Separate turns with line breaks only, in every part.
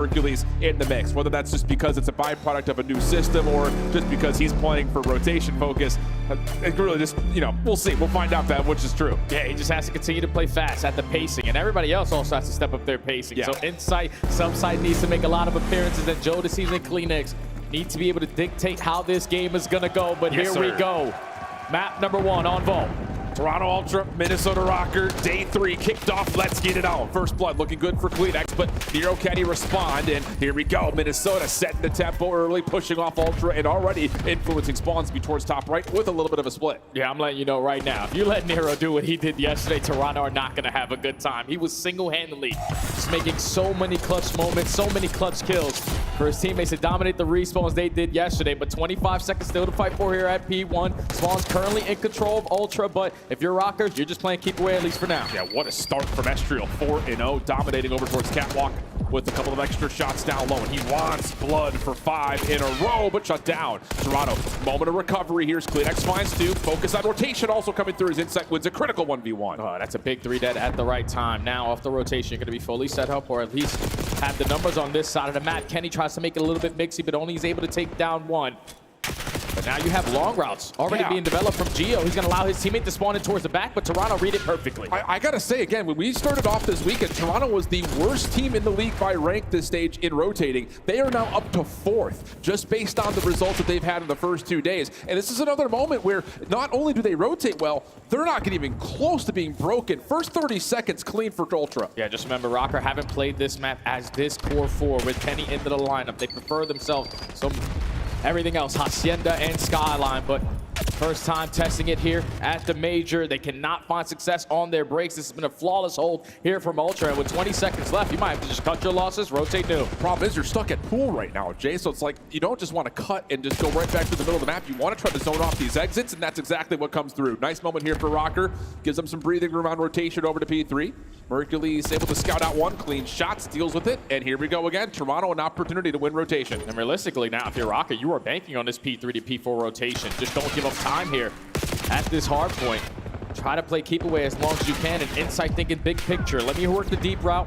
Hercules in the mix, whether that's just because it's a byproduct of a new system or just because he's playing for rotation focus. It really just, you know, we'll see. We'll find out that which is true.
Yeah, he just has to continue to play fast at the pacing, and everybody else also has to step up their pacing.
Yeah.
So Insight, Subside needs to make a lot of appearances, and Joe Deceives and Kleenex need to be able to dictate how this game is going to go. But
Yes,
here
sir.
we go. Map number 1 on Vault.
Toronto Ultra, Minnesota Røkkr, day 3 kicked off. Let's get it on. First blood looking good for Kleenex, but Nero can he respond? And here we go. Minnesota setting the tempo early, pushing off Ultra, and already influencing spawns to be towards top right with a little bit of a split.
Yeah, I'm letting you know right now. If you let Nero do what he did yesterday, Toronto are not going to have a good time. He was single-handedly just making so many clutch moments, so many clutch kills for his teammates to dominate the respawns they did yesterday. But 25 seconds still to fight for here at P1. Spawn's currently in control of Ultra, but if you're Røkkr, you're just playing keep away at least for now.
Yeah, what a start from Estriel. 4-0, dominating over towards Catwalk with a couple of extra shots down low. And he wants blood for 5 in a row, but shut down. Toronto, moment of recovery. Here's Kleenex finds 2. Focus on rotation also coming through. His Insight wins a critical 1v1.
Oh, that's a big 3 dead at the right time. Now off the rotation, you're going to be fully set up, or at least have the numbers on this side of the map. Kenny tries to make it a little bit mixy, but only is able to take down 1. But now you have long routes already being developed from Geo. He's going to allow his teammate to spawn in towards the back, but Toronto read it perfectly.
I got to say, again, when we started off this weekend, Toronto was the worst team in the league by rank this stage in rotating. They are now up to 4th, just based on the results that they've had in the first 2 days. And this is another moment where not only do they rotate well, they're not getting even close to being broken. First 30 seconds clean for Ultra.
Yeah, just remember, Røkkr haven't played this map as this core 4 with Kenny into the lineup. They prefer themselves some everything else, Hacienda and Skyline, but first time testing it here at the Major. They cannot find success on their breaks. This has been a flawless hold here from Ultra, and with 20 seconds left, you might have to just cut your losses, rotate new.
Problem is, you're stuck at pool right now, Jay, so it's like you don't just want to cut and just go right back to the middle of the map. You want to try to zone off these exits, and that's exactly what comes through. Nice moment here for Røkkr. Gives them some breathing room on rotation over to P3. Hercules able to scout out 1, clean shots, deals with it, and here we go again. Toronto, an opportunity to win rotation.
And realistically now, if you're Røkkr, you are banking on this P3 to P4 rotation. Just don't give up time here at this hard point. Try to play keep away as long as you can, and Insight thinking big picture. Let me work the deep route.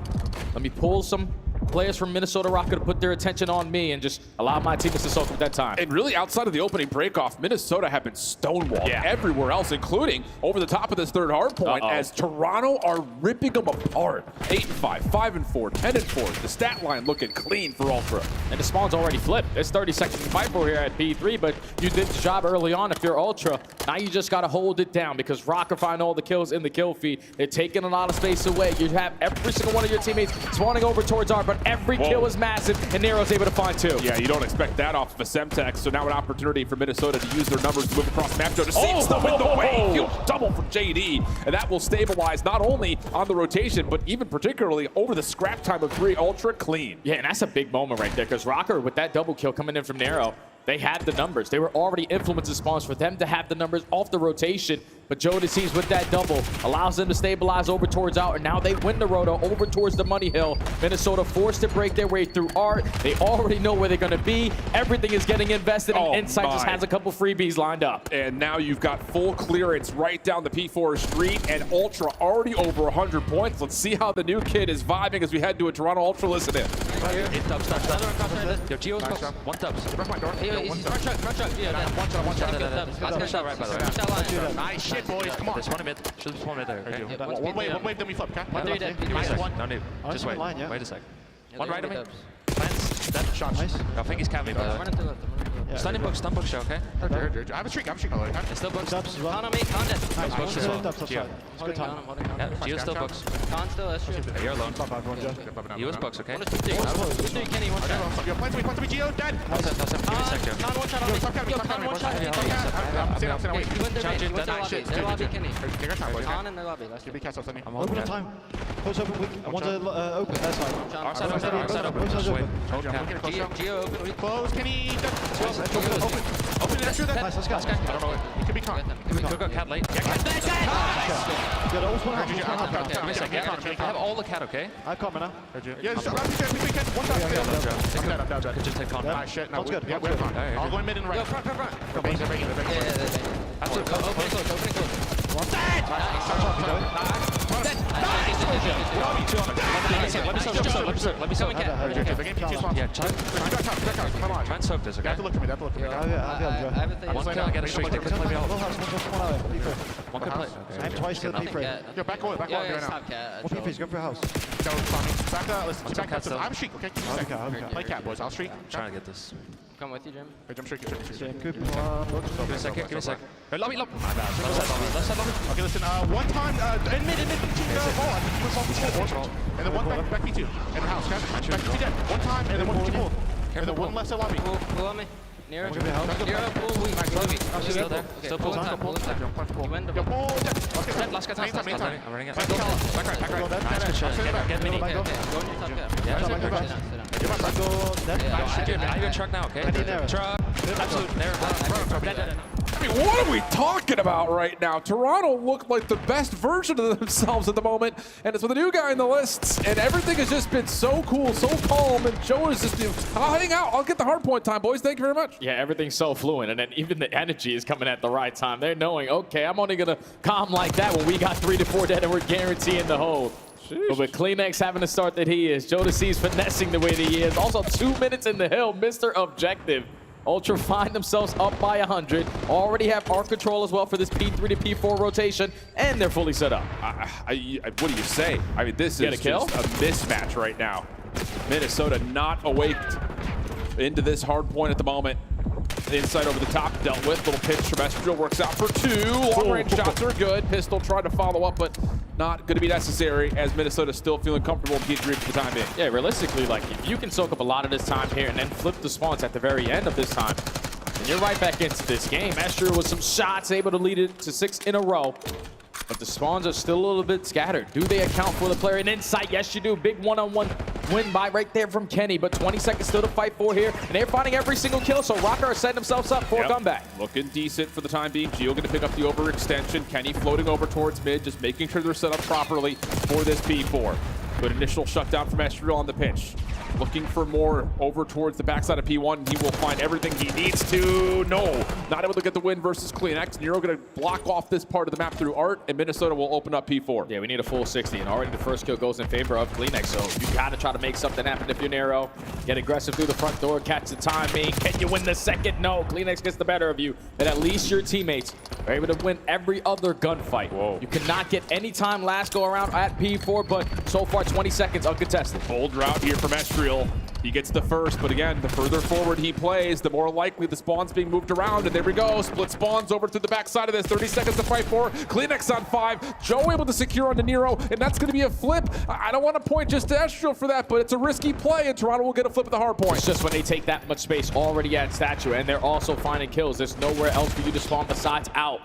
Let me pull some players from Minnesota Røkkr to put their attention on me and just allow my teammates to soak up that time.
And really, outside of the opening breakoff, Minnesota have been stonewalled everywhere else, including over the top of this third hard point, as Toronto are ripping them apart. 8-5, 5-4, 10-4. The stat line looking clean for Ultra.
And the spawn's already flipped. There's 30 seconds to fight for here at P3, but you did the job early on if you're Ultra. Now you just got to hold it down because Røkkr find all the kills in the kill feed. They're taking a lot of space away. You have every single one of your teammates spawning over towards R, but every kill is massive, and Nero's able to find 2.
Yeah, you don't expect that off of a Semtex, so now an opportunity for Minnesota to use their numbers to move across the map. Joe Deceives them in the way. He'll double from JD, and that will stabilize not only on the rotation, but even particularly over the scrap time of 3 Ultra clean.
Yeah, and that's a big moment right there, because Røkkr, with that double kill coming in from Nero, they had the numbers. They were already influencing spawns for them to have the numbers off the rotation. But Joe Deceives with that double allows them to stabilize over towards out, and now they win the roto over towards the money hill. Minnesota forced to break their way through Art. They already know where they're going to be. Everything is getting invested, and Insight just has a couple freebies lined up.
And now you've got full clearance right down the P4 street, and Ultra already over 100 points. Let's see how the new kid is vibing as we head to a Toronto Ultra. Listen in.
Eight dubs, Yo, Geo's box. 1 dubs. One shot right by the way. Nice shit, boys. Come on. There's 1 mid. Should be 1 mid there, okay?
One wave, then we flip, okay?
No need. Just wait. Wait a sec. 1 right of me. Plants. Dead.
Shot. Nice.
I think he's camping, by the way. Stun book show, okay?
I have a streak,
It's still books.
Dubs as well.
Count on me, count it.
Nice,
Push this one.
Geo. Good time.
Yeah, Geo's still books.
Count still, that's true.
You're alone.
Not bad, Roger.
He was books, okay?
1-2-3, Kenny, 1 shot.
Yo, point to me, Geo, dead.
Toss it. Give me a sec, Joe.
Count 1 shot on me. Yo, count 1 shot.
I'm saying, wait.
He went their
Charge
main,
it,
he went their
that
lobby.
shit.
Their lobby, Kenny.
Take your time, boys.
Count in their lobby, let's
Give me cast off, Sonny.
I'm
Open
holding
the
it.
time. Close open, I want to open, that's fine.
Outside open. Just wait. Hold cap.
Geo open.
Close, Kenny.
Open
it, shoot that.
Nice, let's go.
I don't know. He could be caught.
Could go cat late.
Good, almost one.
Give me a sec. I have all the cat, okay?
I come now. Yeah, just around the weekend. One time. I'm dead.
Could just take con.
Ah, shit. No,
That's
yeah, we're fine. I'll go in mid and right.
Yo, front.
They're banging.
Yeah.
Absolutely.
Opening close.
Let me soak.
The game keeps on.
Yeah, try and soak this,
You
okay?
have to look for me. That's look for me.
I have a thing.
One kill, get a straight. They can play me out. One can play.
I'm twice to the P frame.
Yo, back away, back away.
Yeah,
Right now.
stop cat.
One P go for a house.
No, Tommy. Back listen,
What's
back
up, cat
up.
still?
I'm streak, okay? Give me a second.
Okay.
Play cat, boys. I'll streak.
Trying to get this.
Come with you, Jim.
Wait, I'm streaking.
Good.
Give me a second, give me a second.
Hey, lobby.
My bad. Left side lobby.
Okay, listen, one time, in mid, ball, I think he was on the and then one back P2, in the house, okay? Back P dead, one time, and then one P4. And then one left side lobby.
Pull on me. Nero.
Give me a house.
Nero, pull weak.
Still there.
Okay,
Still
pull
pulling.
inside, pull inside. You win the
Yo, pull,
Last guy,
anytime.
I'm running it.
Back right.
Nice, good shot. Get mini.
Go in your top cat.
Yeah,
Sit
sit
down.
Give my back.
Dude, now you're in truck now, okay? Truck. Absolute. There.
I mean, what are we talking about right now? Toronto looked like the best version of themselves at the moment, and it's with a new guy in the lists, and everything has just been so cool, so calm, and Joe is just, I'll hang out. I'll get the hard point time, boys. Thank you very much.
Yeah, everything's so fluent, and then even the energy is coming at the right time. They're knowing, okay, I'm only going to calm like that when we got 3 to 4 dead and we're guaranteeing the hold. But with Kleenex having the start that he is, Jodeci's finessing the way that he is. Also, 2 minutes in the hill, Mr. Objective. Ultra find themselves up by 100. Already have arc control as well for this P3 to P4 rotation, and they're fully set up.
What do you say? I mean, this
Get
is
a kill?
just a mismatch right now. Minnesota not awaked into this hard point at the moment. Inside over the top, dealt with. Little pinch from Estriel, works out for 2. Long-range shots are good. Pistol tried to follow up, but not going to be necessary as Minnesota's still feeling comfortable in P3 for the time being.
Yeah, realistically, like, if you can soak up a lot of this time here and then flip the spawns at the very end of this time, and you're right back into this game. Estriel with some shots, able to lead it to 6 in a row. But the spawns are still a little bit scattered. Do they account for the player in insight? Yes, you do. Big one-on-one win by right there from Kenny, but 20 seconds still to fight for here, and they're finding every single kill, so Røkkr are setting themselves up for a comeback.
Looking decent for the time being. Gio going to pick up the overextension. Kenny floating over towards mid, just making sure they're set up properly for this P4. Good initial shutdown from Estriel on the pitch. Looking for more over towards the backside of P1. He will find everything he needs to. No, not able to get the win versus Kleenex. Nero going to block off this part of the map through Art, and Minnesota will open up P4.
Yeah, we need a full 60, and already the first kill goes in favor of Kleenex, so you got to try to make something happen if you're Nero. Get aggressive through the front door, catch the timing. Can you win the second? No, Kleenex gets the better of you, and at least your teammates are able to win every other gunfight.
Whoa.
You cannot get any time last go around at P4, but so far 20 seconds uncontested.
Bold route here from Estriel. He gets the first, but again, the further forward he plays, the more likely the spawn's being moved around. And there we go, split spawns over to the backside of this. 30 seconds to fight for. Kleenex on 5. Joe able to secure onto Nero, and that's going to be a flip. I don't want to point just to Estriel for that, but it's a risky play, and Toronto will get a flip at the hard point.
It's just when they take that much space already at statue, and they're also finding kills. There's nowhere else for you to spawn besides out.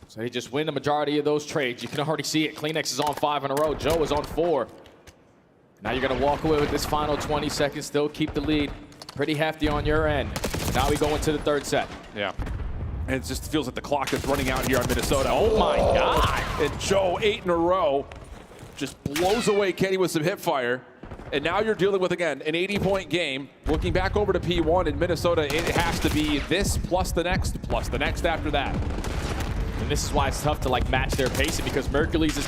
So they just win the majority of those trades. You can already see it. Kleenex is on 5 in a row. Joe is on 4. Now you're going to walk away with this final 20 seconds, still keep the lead pretty hefty on your end. Now we go into the third set.
Yeah. And it just feels like the clock is running out here on Minnesota.
Oh my God.
And Joe, 8 in a row, just blows away Kenny with some hip fire. And now you're dealing with, again, an 80-point game. Looking back over to P1 in Minnesota, it has to be this plus the next after that.
And this is why it's tough to like match their pacing, because Mercules is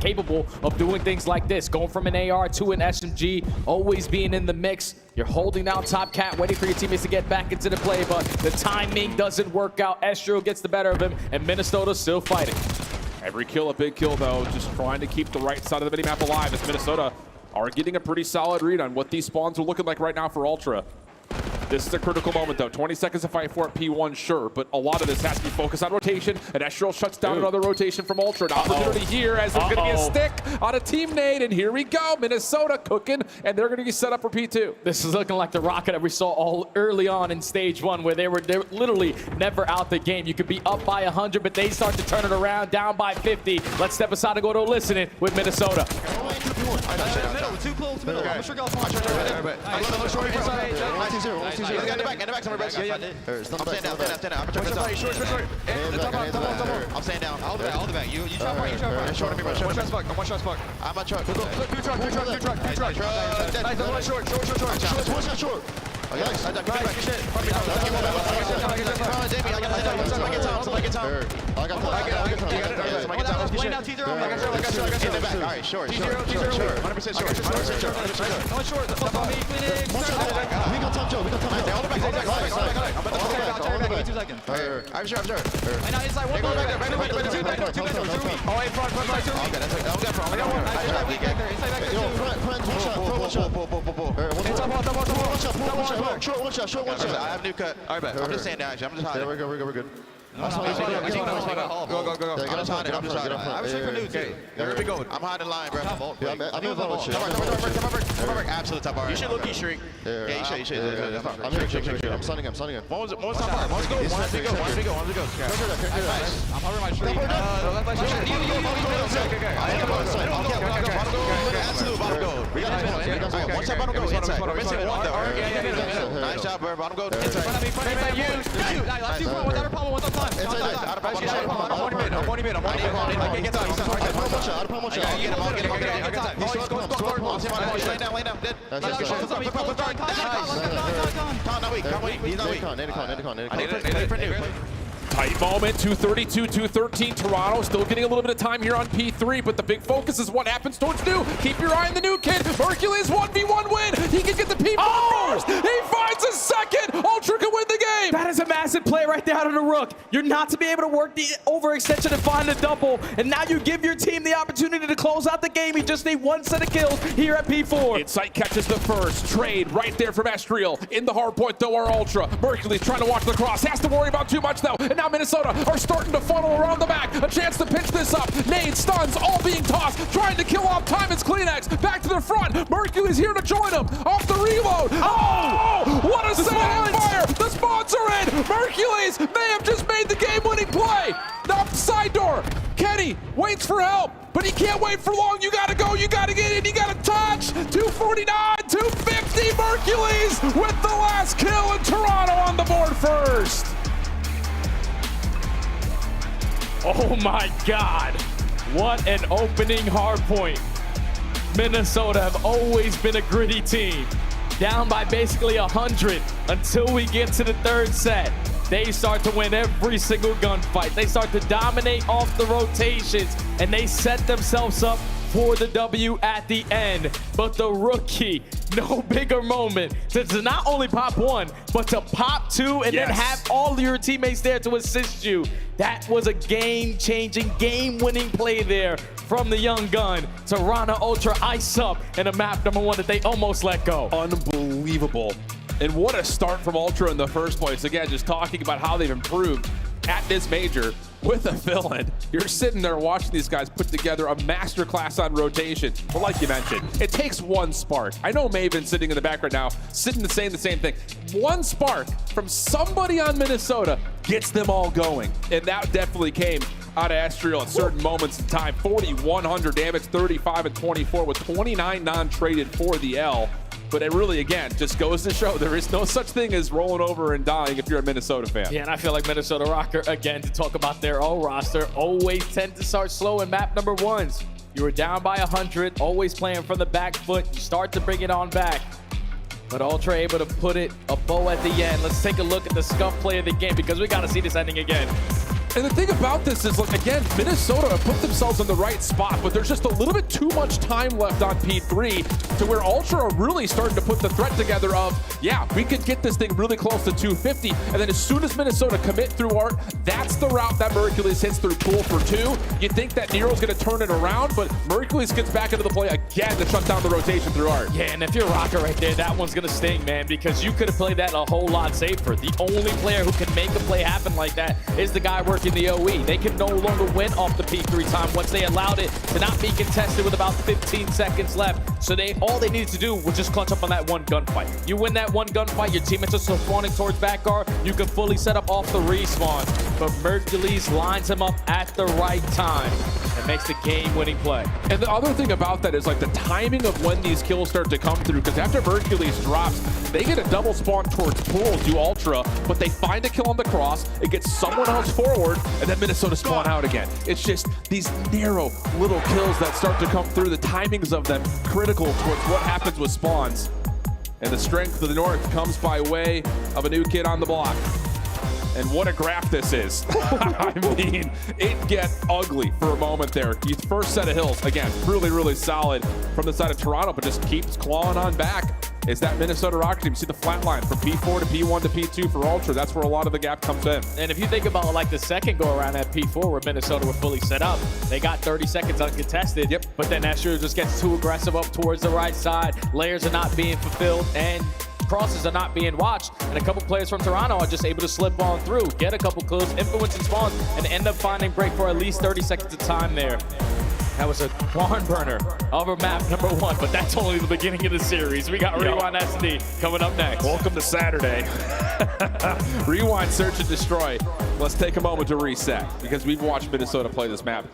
capable of doing things like this, going from an AR to an SMG, always being in the mix. You're holding down top cat, waiting for your teammates to get back into the play, but the timing doesn't work out. Estriel gets the better of him, and Minnesota's still fighting.
Every kill a big kill, though, just trying to keep the right side of the minimap alive as Minnesota are getting a pretty solid read on what these spawns are looking like right now for Ultra. This is a critical moment, though. 20 seconds to fight for at P1, sure, but a lot of this has to be focused on rotation, and Estriel shuts down another rotation from Ultra. An opportunity here as there's going to be a stick on a team nade, and here we go. Minnesota cooking, and they're going to be set up for P2.
This is looking like the Røkkr that we saw all early on in stage 1, where they're literally never out the game. You could be up by 100, but they start to turn it around, down by 50. Let's step aside and go to listening with Minnesota.
Too close to middle. I'm sure I'll find I'm staying down. All the back. You try part. One shot spark. I'm a truck. Two truck. Short.
Nice.
Good shit. Somebody get time.
I got time.
Lane out T0. In the back. All right, short. 100% short. No short. Stop on me.
We got time, Joe. We got time.
Hold it back. I'm about to
Okay, I'll turn back. Give me 2 seconds.
I'm sure.
Right now, inside one. Two back there.
Oh, wait, front. Okay, that's okay. I got one.
Inside back there.
Yo, friends, one shot. One shot.
I have new cut. All right, bet. I'm just saying that. I'm just hiding.
We're good.
Go. I'm just hiding.
I was for new too.
Here we go. I'm hiding line, bro.
I'm in the shit.
Come over. Absolute top bar.
You should look streak.
Yeah, you should.
I'm here. I'm stunning him.
One was top bar. Once we go.
I'm hovering my streak. Left my streak.
Absolute bottom goal. We got one shot bottom goal inside. We're missing one though. Nice job, bro. Bottom goal inside.
Front of me. You. Last 2 front. Without a problem. What's up time?
I'm 20 mid. I can't get time.
One shot.
Lay down. Dead. Not weak. He's not weak. I need it for new.
Tight moment, 232, 213. Toronto still getting a little bit of time here on P3, but the big focus is what happens towards new. Keep your eye on the new kid. Hercules 1v1 win. He can get the P4 first. He finds a second. Ultra can win the game.
That is a massive play right there out of the Røkkr. You're not to be able to work the overextension and find the double, and now you give your team the opportunity to close out the game. You just need 1 set of kills here at P4.
Insight catches the first. Trade right there from Estriel. In the hard point, though, our Ultra. Hercules trying to watch the cross. Has to worry about too much, though. And now Minnesota are starting to funnel around the back. A chance to pinch this up. Nades, stuns, all being tossed. Trying to kill off time. It's Kleenex. Back to the front. Hercules here to join him. Off the reload. Oh! What a save fire! The spawns are in. Hercules may have just made the game-winning play. Up side door. Kenny waits for help, but he can't wait for long. You gotta go. You gotta get in. You gotta touch. 249, 250. Hercules with the last kill, and Toronto on the board first.
Oh my God, what an opening hard point. Minnesota have always been a gritty team. Down by basically 100 until we get to the 3rd set. They start to win every single gunfight. They start to dominate off the rotations, and they set themselves up for the W at the end. But the rookie, no bigger moment to not only pop 1, but to pop 2 and then have all your teammates there to assist you. That was a game-changing, game-winning play there from the young gun. Toronto Ultra ice up in a map #1 that they almost let go.
Unbelievable. And what a start from Ultra in the first place. Again, just talking about how they've improved at this major with a fill-in. You're sitting there watching these guys put together a masterclass on rotation. But like you mentioned, it takes 1 spark. I know Maven sitting in the back right now, saying the same thing. 1 spark from somebody on Minnesota gets them all going. And that definitely came out of Estriel at certain moments in time. 4,100 damage, 35 and 24 with 29 non-traded for the L. But it really, again, just goes to show there is no such thing as rolling over and dying if you're a Minnesota fan.
Yeah, and I feel like Minnesota Røkkr, again, to talk about their own roster, always tend to start slow in map #1s. You were down by 100, always playing from the back foot. You start to bring it on back. But Ultra able to put it a bow at the end. Let's take a look at the scuff play of the game because we got to see this ending again.
And the thing about this is, like, again, Minnesota have put themselves in the right spot, but there's just a little bit too much time left on P3 to where Ultra are really starting to put the threat together of, yeah, we could get this thing really close to 250, and then as soon as Minnesota commit through Art, that's the route that Hercules hits through Pool for 2. You'd think that Nero's going to turn it around, but Hercules gets back into the play again to shut down the rotation through Art.
Yeah, and if you're Røkkr right there, that one's going to sting, man, because you could have played that a whole lot safer. The only player who can make a play happen like that is the guy working the OE. They can no longer win off the P3 time once they allowed it to not be contested with about 15 seconds left. So all they needed to do was just clutch up on that 1 gunfight. You win that 1 gunfight, your teammates are still spawning towards back guard, you can fully set up off the respawn. But Hercules lines him up at the right time and makes the game-winning play.
And the other thing about that is, like, the timing of when these kills start to come through, because after Hercules drops, they get a double spawn towards Pool, do Ultra, but they find a kill on the cross, it gets someone else forward, and then Minnesota spawn out again. It's just these narrow little kills that start to come through, the timings of them critical towards what happens with spawns. And the strength of the North comes by way of a new kid on the block. And what a graph this is. I mean, it get ugly for a moment there. First set of hills, again, really, really solid from the side of Toronto, but just keeps clawing on back. Is that Minnesota Røkkr team. See the flat line from P4 to P1 to P2 for Ultra. That's where a lot of the gap comes in.
And if you think about like the second go around at P4 where Minnesota were fully set up, they got 30 seconds uncontested.
Yep.
But then that sure just gets too aggressive up towards the right side. Layers are not being fulfilled and crosses are not being watched. And a couple players from Toronto are just able to slip on through, get a couple kills, influence and spawns, and end up finding break for at least 30 seconds of time there. That was a barn burner of a map number 1, but that's only the beginning of the series. We got Rewind SD coming up next.
Welcome to Saturday. Rewind, search, and destroy. Let's take a moment to reset because we've watched Minnesota play this map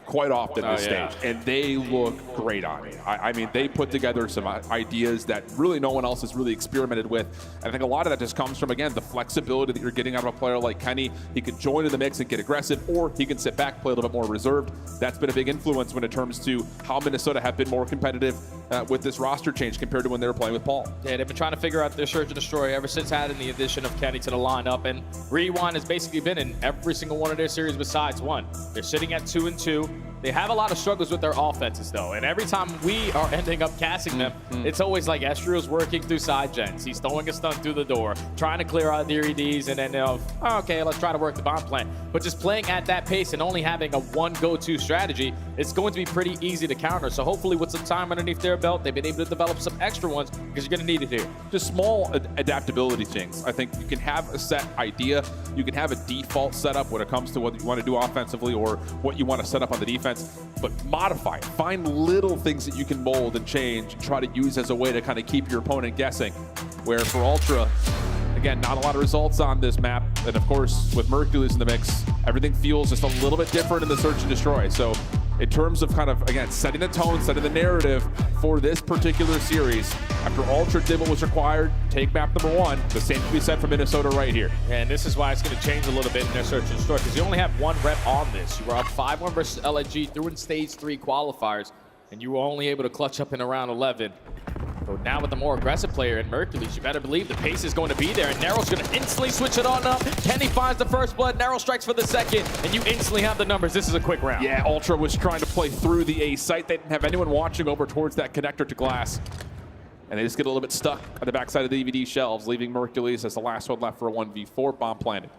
quite often this stage, and they look great on it. I mean, they put together some ideas that really no one else has really experimented with. And I think a lot of that just comes from, again, the flexibility that you're getting out of a player like Kenny. He can join in the mix and get aggressive, or he can sit back, play a little bit more reserved. That's been a big influence when it comes to how Minnesota have been more competitive with this roster change compared to when they were playing with Paul.
Yeah, they've been trying to figure out their search and destroy ever since adding the addition of Kenny to the lineup, and Rewind has basically been in every single one of their series besides one. They're sitting at 2-2. They have a lot of struggles with their offenses, though, and every time we are ending up casting them, it's always like Estriel's working through side gens. He's throwing a stun through the door, trying to clear out their EDs, and then okay, let's try to work the bomb plan. But just playing at that pace and only having a one go-to strategy, it's going to be pretty easy to counter. So hopefully with some time underneath their belt, they've been able to develop some extra ones because you're going to need it here.
Just small adaptability things. I think you can have a set idea. You can have a default setup when it comes to what you want to do offensively or what you want to set up on the defense, but modify it. Find little things that you can mold and change and try to use as a way to kind of keep your opponent guessing. Where for Ultra, again, not a lot of results on this map. And of course, with Mercules in the mix, everything feels just a little bit different in the search and destroy. So in terms of kind of, again, setting the tone, setting the narrative for this particular series, after Ultra did what was required, take map number 1, the same can be said for Minnesota right here.
And this is why it's going to change a little bit in their search and destroy, because you only have one rep on this. You were up 5-1 versus LNG through in stage 3 qualifiers, and you were only able to clutch up in around 11. But now with the more aggressive player in Mercules, you better believe the pace is going to be there, and Nero's going to instantly switch it on up. Kenny finds the first blood, Nero strikes for the second, and you instantly have the numbers. This is a quick round.
Yeah, Ultra was trying to play through the A site. They didn't have anyone watching over towards that connector to glass. And they just get a little bit stuck on the backside of the DVD shelves, leaving Mercules as the last one left for a 1v4. Bomb planted.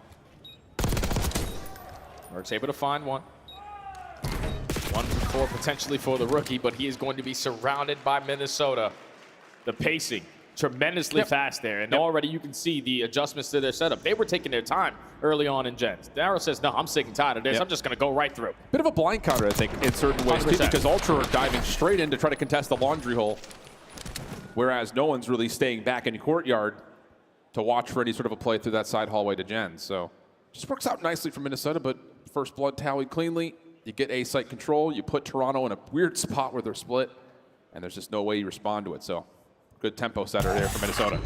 Merc's able to find one. 1v4 potentially for the rookie, but he is going to be surrounded by Minnesota. The pacing, tremendously fast there. And already you can see the adjustments to their setup. They were taking their time early on in gens. Darrow says, no, I'm sick and tired of this. I'm just going to go right through.
Bit of a blind counter, I think, in certain ways, too, because Ultra are diving straight in to try to contest the laundry hole, whereas no one's really staying back in courtyard to watch for any sort of a play through that side hallway to gens. So just works out nicely for Minnesota, but first blood tallied cleanly. You get A site control. You put Toronto in a weird spot where they're split, and there's just no way you respond to it. So good tempo setter there for Minnesota.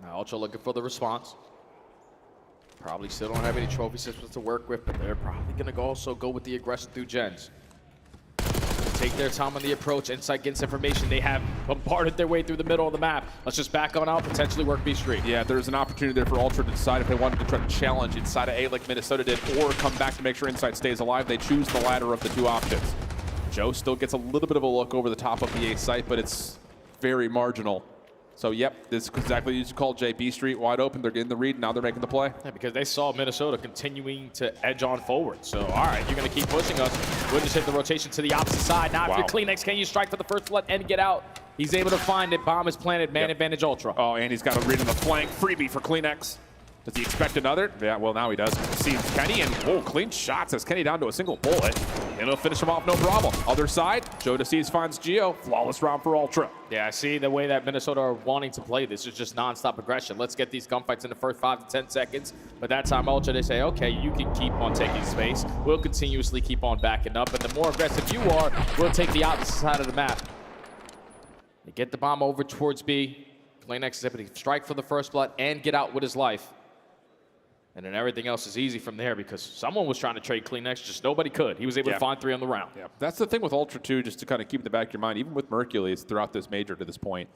Now Ultra looking for the response. Probably still don't have any trophy systems to work with, but they're probably going to also go with the aggression through gens. Take their time on the approach. Insight gets information. They have bombarded their way through the middle of the map. Let's just back on out, potentially work B Street.
Yeah, there's an opportunity there for Ultra to decide if they wanted to try to challenge inside of A like Minnesota did, or come back to make sure Insight stays alive. They choose the latter of the two options. Joe still gets a little bit of a look over the top of the A site, but it's very marginal. So, yep, this is exactly as you call Jay. B Street wide open. They're getting the read. Now they're making the play.
Yeah, because they saw Minnesota continuing to edge on forward. So, all right, you're going to keep pushing us. We'll just hit the rotation to the opposite side. Now, if you're Kleenex, can you strike for the first blood and get out? He's able to find it. Bomb is planted. Man advantage Ultra.
Oh, and he's got a read in the flank. Freebie for Kleenex. Does he expect another? Yeah, well, now he does. Sees Kenny, and whoa, clean shots as Kenny down to a single bullet. And it'll finish him off, no problem. Other side, Joe DeCease finds Geo. Flawless round for Ultra.
Yeah, I see the way that Minnesota are wanting to play this is just nonstop aggression. Let's get these gunfights in the first 5 to 10 seconds. But that time, Ultra, they say, okay, you can keep on taking space. We'll continuously keep on backing up. And the more aggressive you are, we'll take the opposite side of the map. They get the bomb over towards B. Kleenex is able to strike for the first blood and get out with his life. And then everything else is easy from there because someone was trying to trade CleanX, just nobody could. He was able to find 3 on the round.
Yeah, that's the thing with Ultra 2, just to kind of keep in the back of your mind, even with Mercules throughout this major to this point,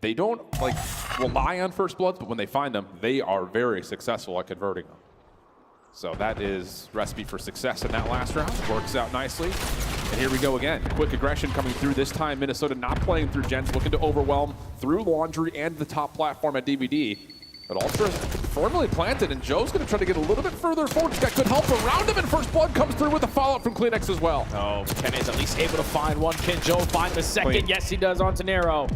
they don't like rely on first bloods, but when they find them, they are very successful at converting them. So that is recipe for success in that last round. Works out nicely. And here we go again. Quick aggression coming through this time. Minnesota not playing through gens, looking to overwhelm through Laundry and the top platform at DVD. But Ultra firmly planted, and Joe's going to try to get a little bit further forward. He's got good help around him, and first blood comes through with the fallout from CleanX as well.
Oh, Kenny's at least able to find one. Can Joe find the second?
Clean.
Yes, he does onto Nero.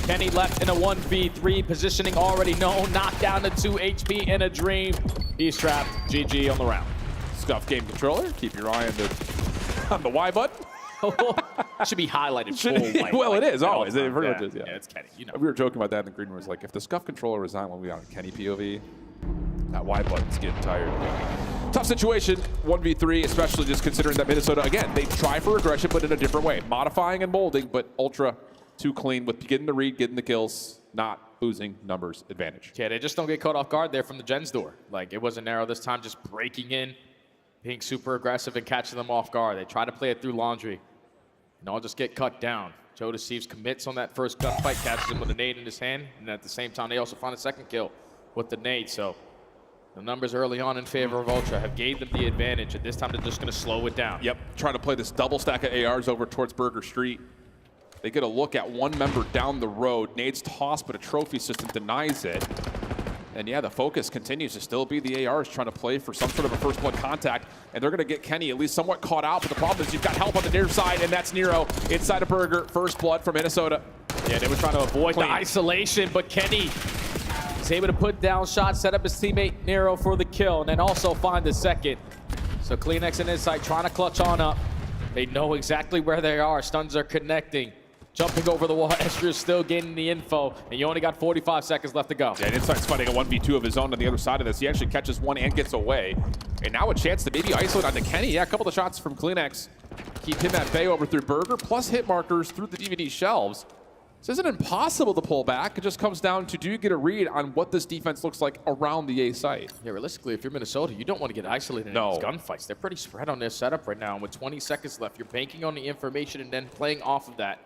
Kenny left in a 1v3, positioning already known. Knocked down to 2 HP in a dream. He's trapped. GG on the round.
Scuff game controller. Keep your eye on the Y button.
Should be highlighted full white.
Well,
like,
it is always.
all
It
time.
pretty much is,
Yeah, it's Kenny. You know.
We were joking about that in the green room. It's like, if the Scuff controller was on when we got on Kenny POV, that Y button's getting tired. Tough situation, 1v3, especially just considering that Minnesota, again, they try for aggression, but in a different way. Modifying and molding, but Ultra too clean with getting the read, getting the kills, not losing numbers advantage.
Yeah, they just don't get caught off guard there from the gens door. Like, it wasn't Narrow this time, just breaking in, being super aggressive and catching them off guard. They try to play it through Laundry, and all just get cut down. Joe Deceives commits on that first gunfight, catches him with a nade in his hand, and at the same time, they also find a second kill with the nade. So the numbers early on in favor of Ultra have gave them the advantage, and this time they're just going to slow it down.
Yep, trying to play this double stack of ARs over towards Burger Street. They get a look at one member down the road. Nade's tossed, but a trophy system denies it. And yeah, the focus continues to still be the ARs trying to play for some sort of a first blood contact. And they're going to get Kenny at least somewhat caught out. But the problem is you've got help on the near side, and that's Nero inside of Burger. First blood for Minnesota.
Yeah, they were trying to avoid
Clean.
the isolation, but Kenny is able to put down shots, set up his teammate Nero for the kill, and then also find the second. So CleanX and Insight trying to clutch on up. They know exactly where they are. Stuns are connecting. Jumping over the wall, Estra's still getting the info, and you only got 45 seconds left to go.
Yeah, and Insight's fighting a 1v2 of his own on the other side of this. He actually catches one and gets away. And now a chance to maybe isolate onto Kenny. Yeah, a couple of shots from CleanX. Keep him at bay over through Burger, plus hit markers through the DVD shelves. This isn't impossible to pull back. It just comes down to, do you get a read on what this defense looks like around the A site?
Yeah, realistically, if you're Minnesota, you don't want to get isolated in these gunfights. They're pretty spread on their setup right now, and with 20 seconds left, you're banking on the information and then playing off of that.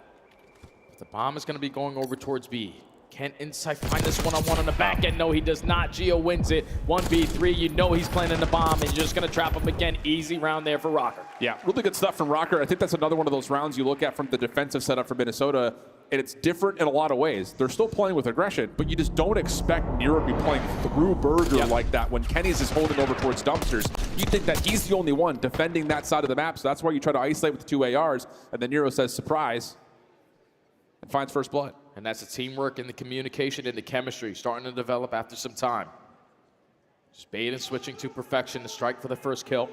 The bomb is going to be going over towards B. Can Insight find this one-on-one on the back end? No, he does not. Geo wins it. 1v3, you know he's planning the bomb, and you're just going to trap him again. Easy round there for Røkkr.
Yeah, really good stuff from Røkkr. I think that's another one of those rounds you look at from the defensive setup for Minnesota, and it's different in a lot of ways. They're still playing with aggression, but you just don't expect Nero to be playing through Burger like that when Kenny's is holding over towards dumpsters. You think that he's the only one defending that side of the map, so that's why you try to isolate with the 2 ARs, and then Nero says, surprise, and finds first blood.
And that's the teamwork and the communication and the chemistry starting to develop after some time. Just bait and switching to perfection to strike for the first kill.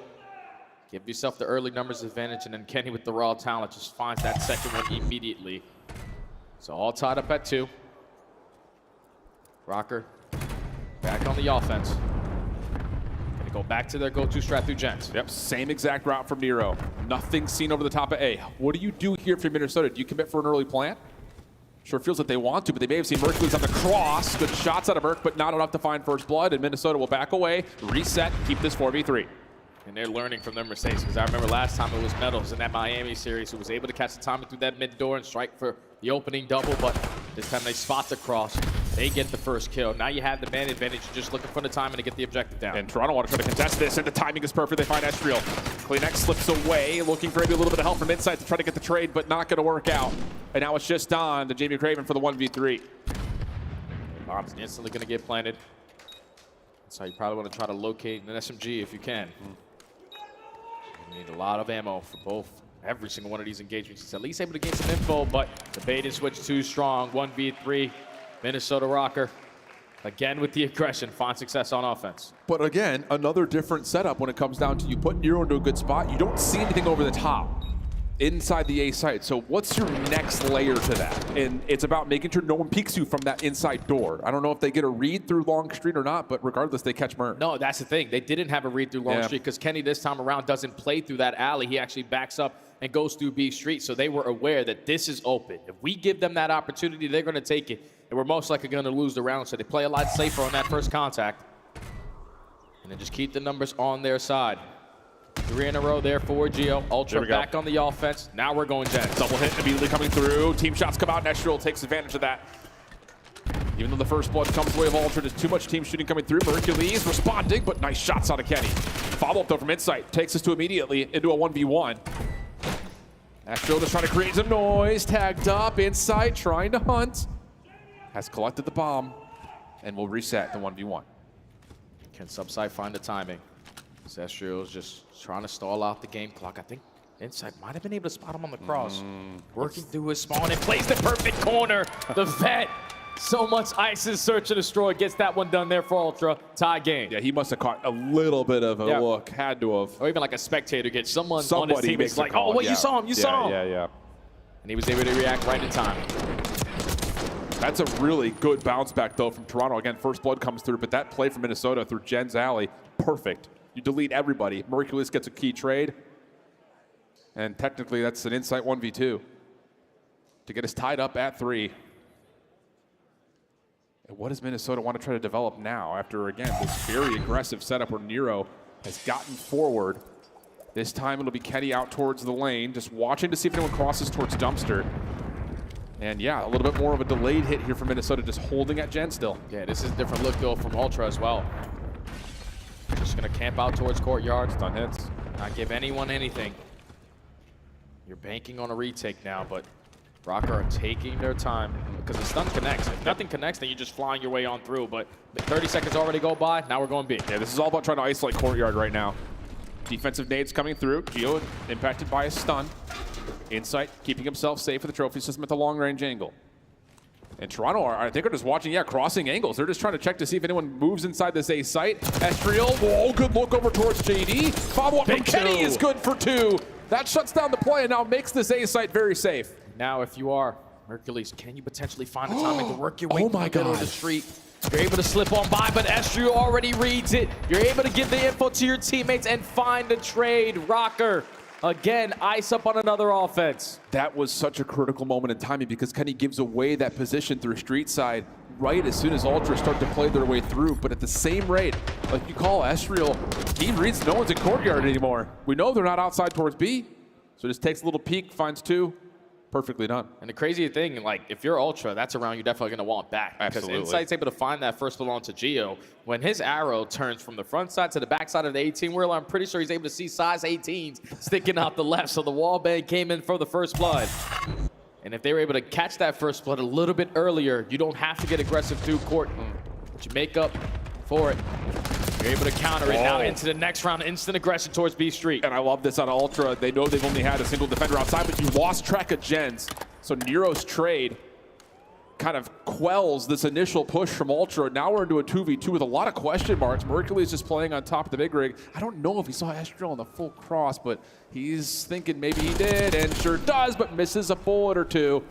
Give yourself the early numbers advantage, and then Kenny with the raw talent just finds that second one immediately. So all tied up at 2. Røkkr back on the offense. Gonna go back to their go-to strat through gens.
Yep, same exact route from Nero. Nothing seen over the top of A. What do you do here for Minnesota? Do you commit for an early plant? Sure feels like they want to, but they may have seen Mercules on the cross. Good shots out of Merc, but not enough to find first blood, and Minnesota will back away, reset, keep this 4v3.
And they're learning from their mistakes, because I remember last time it was Metals in that Miami series who was able to catch the timing through that mid door and strike for the opening double, but this time they spot the cross. They get the first kill. Now you have the man advantage. You're just looking for the timing to get the objective down.
And Toronto want to try to contest this, and the timing is perfect. They find Estriel. CleanX slips away, looking for maybe a little bit of help from Insight to try to get the trade, but not going to work out. And now it's just on to Jamie Craven for the 1v3.
Bomb's instantly going to get planted. So you probably want to try to locate an SMG if you can. You need a lot of ammo for every single one of these engagements. He's at least able to gain some info, but the bait and switch too strong. 1v3, Minnesota Røkkr. Again with the aggression, find success on offense.
But again, another different setup when it comes down to you put Nero into a good spot. You don't see anything over the top inside the A site. So what's your next layer to that? And it's about making sure no one peeks you from that inside door. I don't know if they get a read through Long Street or not, but regardless, they catch Merc.
No, that's the thing. They didn't have a read through Long Street because Kenny this time around doesn't play through that alley. He actually backs up and goes through B Street. So they were aware that this is open. If we give them that opportunity, they're going to take it. And we're most likely going to lose the round. So they play a lot safer on that first contact. And then just keep the numbers on their side. 3 in a row there for Geo. Ultra back on the offense. Now we're going Gen.
Double hit immediately coming through. Team shots come out, and Estriel takes advantage of that. Even though the first blood comes the way of Ultra, there's too much team shooting coming through. Hercules responding, but nice shots out of Kenny. Follow-up, though, from Insight. Takes us to immediately into a 1v1. Estriel just trying to create some noise. Tagged up. Insight trying to hunt. Has collected the bomb, and will reset the 1v1.
Can Subside find the timing? Estriel is just trying to stall out the game clock. I think Insight might have been able to spot him on the cross. Working through his spawn and plays the perfect corner. The vet. So much ISIS search and destroy. Gets that one done there for Ultra. Tie game.
Yeah, he must have caught a little bit of a look. Had to have.
Or even like a spectator gets someone
Somebody
on his team. It's like,
call,
oh, wait, you saw him. You saw him.
Yeah.
And he was able to react right in time.
That's a really good bounce back, though, from Toronto. Again, first blood comes through, but that play from Minnesota through Jen's alley, perfect. You delete everybody. Hercules gets a key trade. And technically, that's an Insight 1v2 to get us tied up at 3. And what does Minnesota want to try to develop now after, again, this very aggressive setup where Nero has gotten forward? This time it'll be Kenny out towards the lane, just watching to see if anyone crosses towards Dumpster. And yeah, a little bit more of a delayed hit here from Minnesota, just holding at Gen still.
Yeah, this is a different look, though, from Ultra as well. Just going to camp out towards courtyard.
Stun hits.
Not give anyone anything. You're banking on a retake now, but Røkkr are taking their time because the stun connects. If nothing connects, then you're just flying your way on through. But 30 seconds already go by. Now we're going B.
Yeah, this is all about trying to isolate courtyard right now. Defensive nades coming through. Geo impacted by a stun. Insight keeping himself safe with the trophy system at the long-range angle. And Toronto, I think, are just watching, crossing angles. They're just trying to check to see if anyone moves inside this A site. Estriel, whoa, good look over towards JD. Follow-up from Kenny is good for 2. That shuts down the play and now makes this A site very safe.
Now, if you are Hercules, can you potentially find the timing to work your way
Oh
through
my
the middle of the street? You're able to slip on by, but Estriel already reads it. You're able to give the info to your teammates and find a trade. Røkkr, again, ice up on another offense.
That was such a critical moment in timing because Kenny gives away that position through street side right as soon as Ultra start to play their way through. But at the same rate, like you call Estriel, he reads no one's in courtyard anymore. We know they're not outside towards B. So just takes a little peek, finds 2. Perfectly done.
And the crazy thing, like, if you're Ultra, that's a round you're definitely going to want back. Because Insight's able to find that first blow onto Geo. When his arrow turns from the front side to the back side of the 18-wheeler, I'm pretty sure he's able to see size 18s sticking out the left. So the wall bang came in for the first blood. And if they were able to catch that first blood a little bit earlier, you don't have to get aggressive through court. But you make up for it. You're able to counter it now into the next round. Instant aggression towards B Street.
And I love this out of Ultra. They know they've only had a single defender outside, but you lost track of Gens. So Nero's trade kind of quells this initial push from Ultra. Now we're into a 2v2 with a lot of question marks. Hercules just playing on top of the big rig. I don't know if he saw Estriel on the full cross, but he's thinking maybe he did, and sure does, but misses a bullet or 2.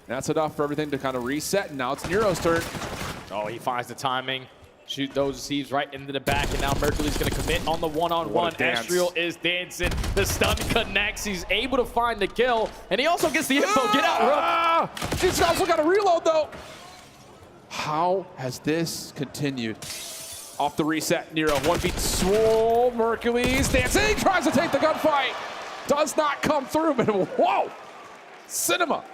That's enough for everything to kind of reset, and now it's Nero's turn.
Oh, he finds the timing. Shoot those receives right into the back, and now Hercules going to commit on the one-on-one. Estriel is dancing. The stun connects. He's able to find the kill, and he also gets the info. Get out, Røkkr.
He's also got a reload, though. How has this continued? Off the reset, Nero, 1v swole. Hercules dancing, tries to take the gunfight. Does not come through, but whoa! Cinema.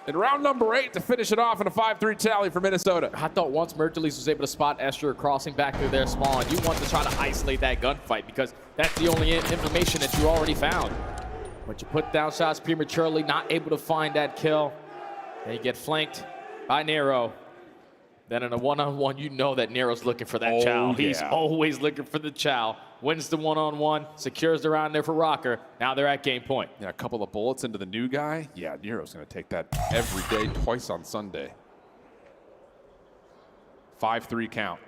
In round number 8 to finish it off in a 5-3 tally for Minnesota.
I thought once Hercules was able to spot Estriel crossing back through their spawn, you want to try to isolate that gunfight because that's the only information that you already found. But you put down shots prematurely, not able to find that kill. Then you get flanked by Nero. Then in a one-on-one, you know that Nero's looking for that chow. He's always looking for the chow. Wins the one-on-one, secures the round there for Røkkr. Now they're at game point.
Yeah, a couple of bullets into the new guy. Yeah, Nero's going to take that every day, twice on Sunday. 5-3 count.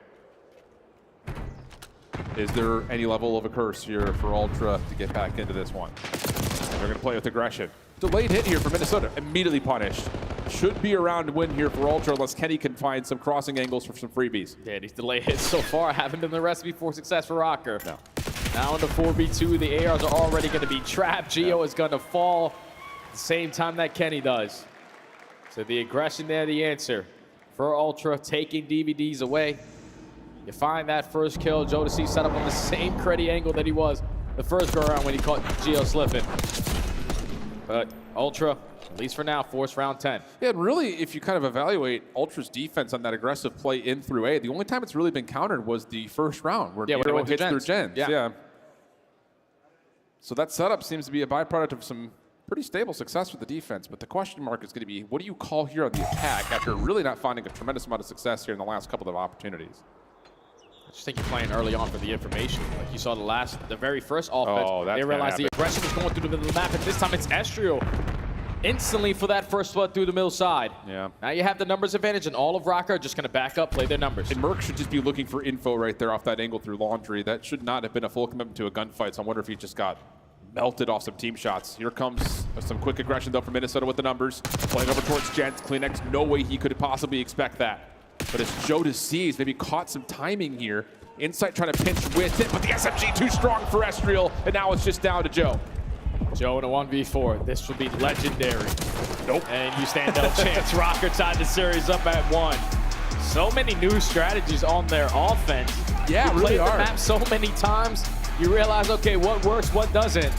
Is there any level of a curse here for Ultra to get back into this one? They're going to play with aggression. Delayed hit here for Minnesota, immediately punished. Should be around to win here for Ultra unless Kenny can find some crossing angles for some freebies.
Yeah, these delayed hits so far haven't been the recipe for success for Røkkr.
No.
Now into 4v2, the ARs are already going to be trapped. Geo is going to fall at the same time that Kenny does. So the aggression there, the answer for Ultra, taking DVDs away. You find that first kill. Jodeci set up on the same creddy angle that he was the first go around when he caught Gio slipping. But Ultra, at least for now, force round 10.
Yeah, and really, if you kind of evaluate Ultra's defense on that aggressive play in through A, the only time it's really been countered was the first round where Nero hits through gens. Yeah. So that setup seems to be a byproduct of some pretty stable success with the defense, but the question mark is going to be, what do you call here on the attack after really not finding a tremendous amount of success here in the last couple of opportunities?
I just think you're playing early on for the information. Like you saw the very first offense, they realized the aggression was going through the middle of the map, and this time it's Estriel instantly for that first flood through the middle side.
Yeah.
Now you have the numbers advantage, and all of Røkkr are just going to back up, play their numbers.
And Merc should just be looking for info right there off that angle through Laundry. That should not have been a full commitment to a gunfight, so I wonder if he just got melted off some team shots. Here comes some quick aggression, though, from Minnesota with the numbers. Playing over towards Gents. Kleenex, no way he could possibly expect that. But as Jodeci maybe caught some timing here. Insight trying to pinch with it, but the SMG too strong for Estriel, and now it's just down to Joe.
Joe in a 1v4. This will be legendary.
Nope.
And you stand no chance. Røkkr tied the series up at 1. So many new strategies on their offense.
Yeah,
you
really
played the map so many times, you realize, okay, what works, what doesn't.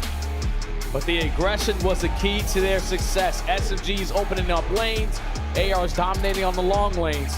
But the aggression was the key to their success. SMGs opening up lanes, ARs dominating on the long lanes,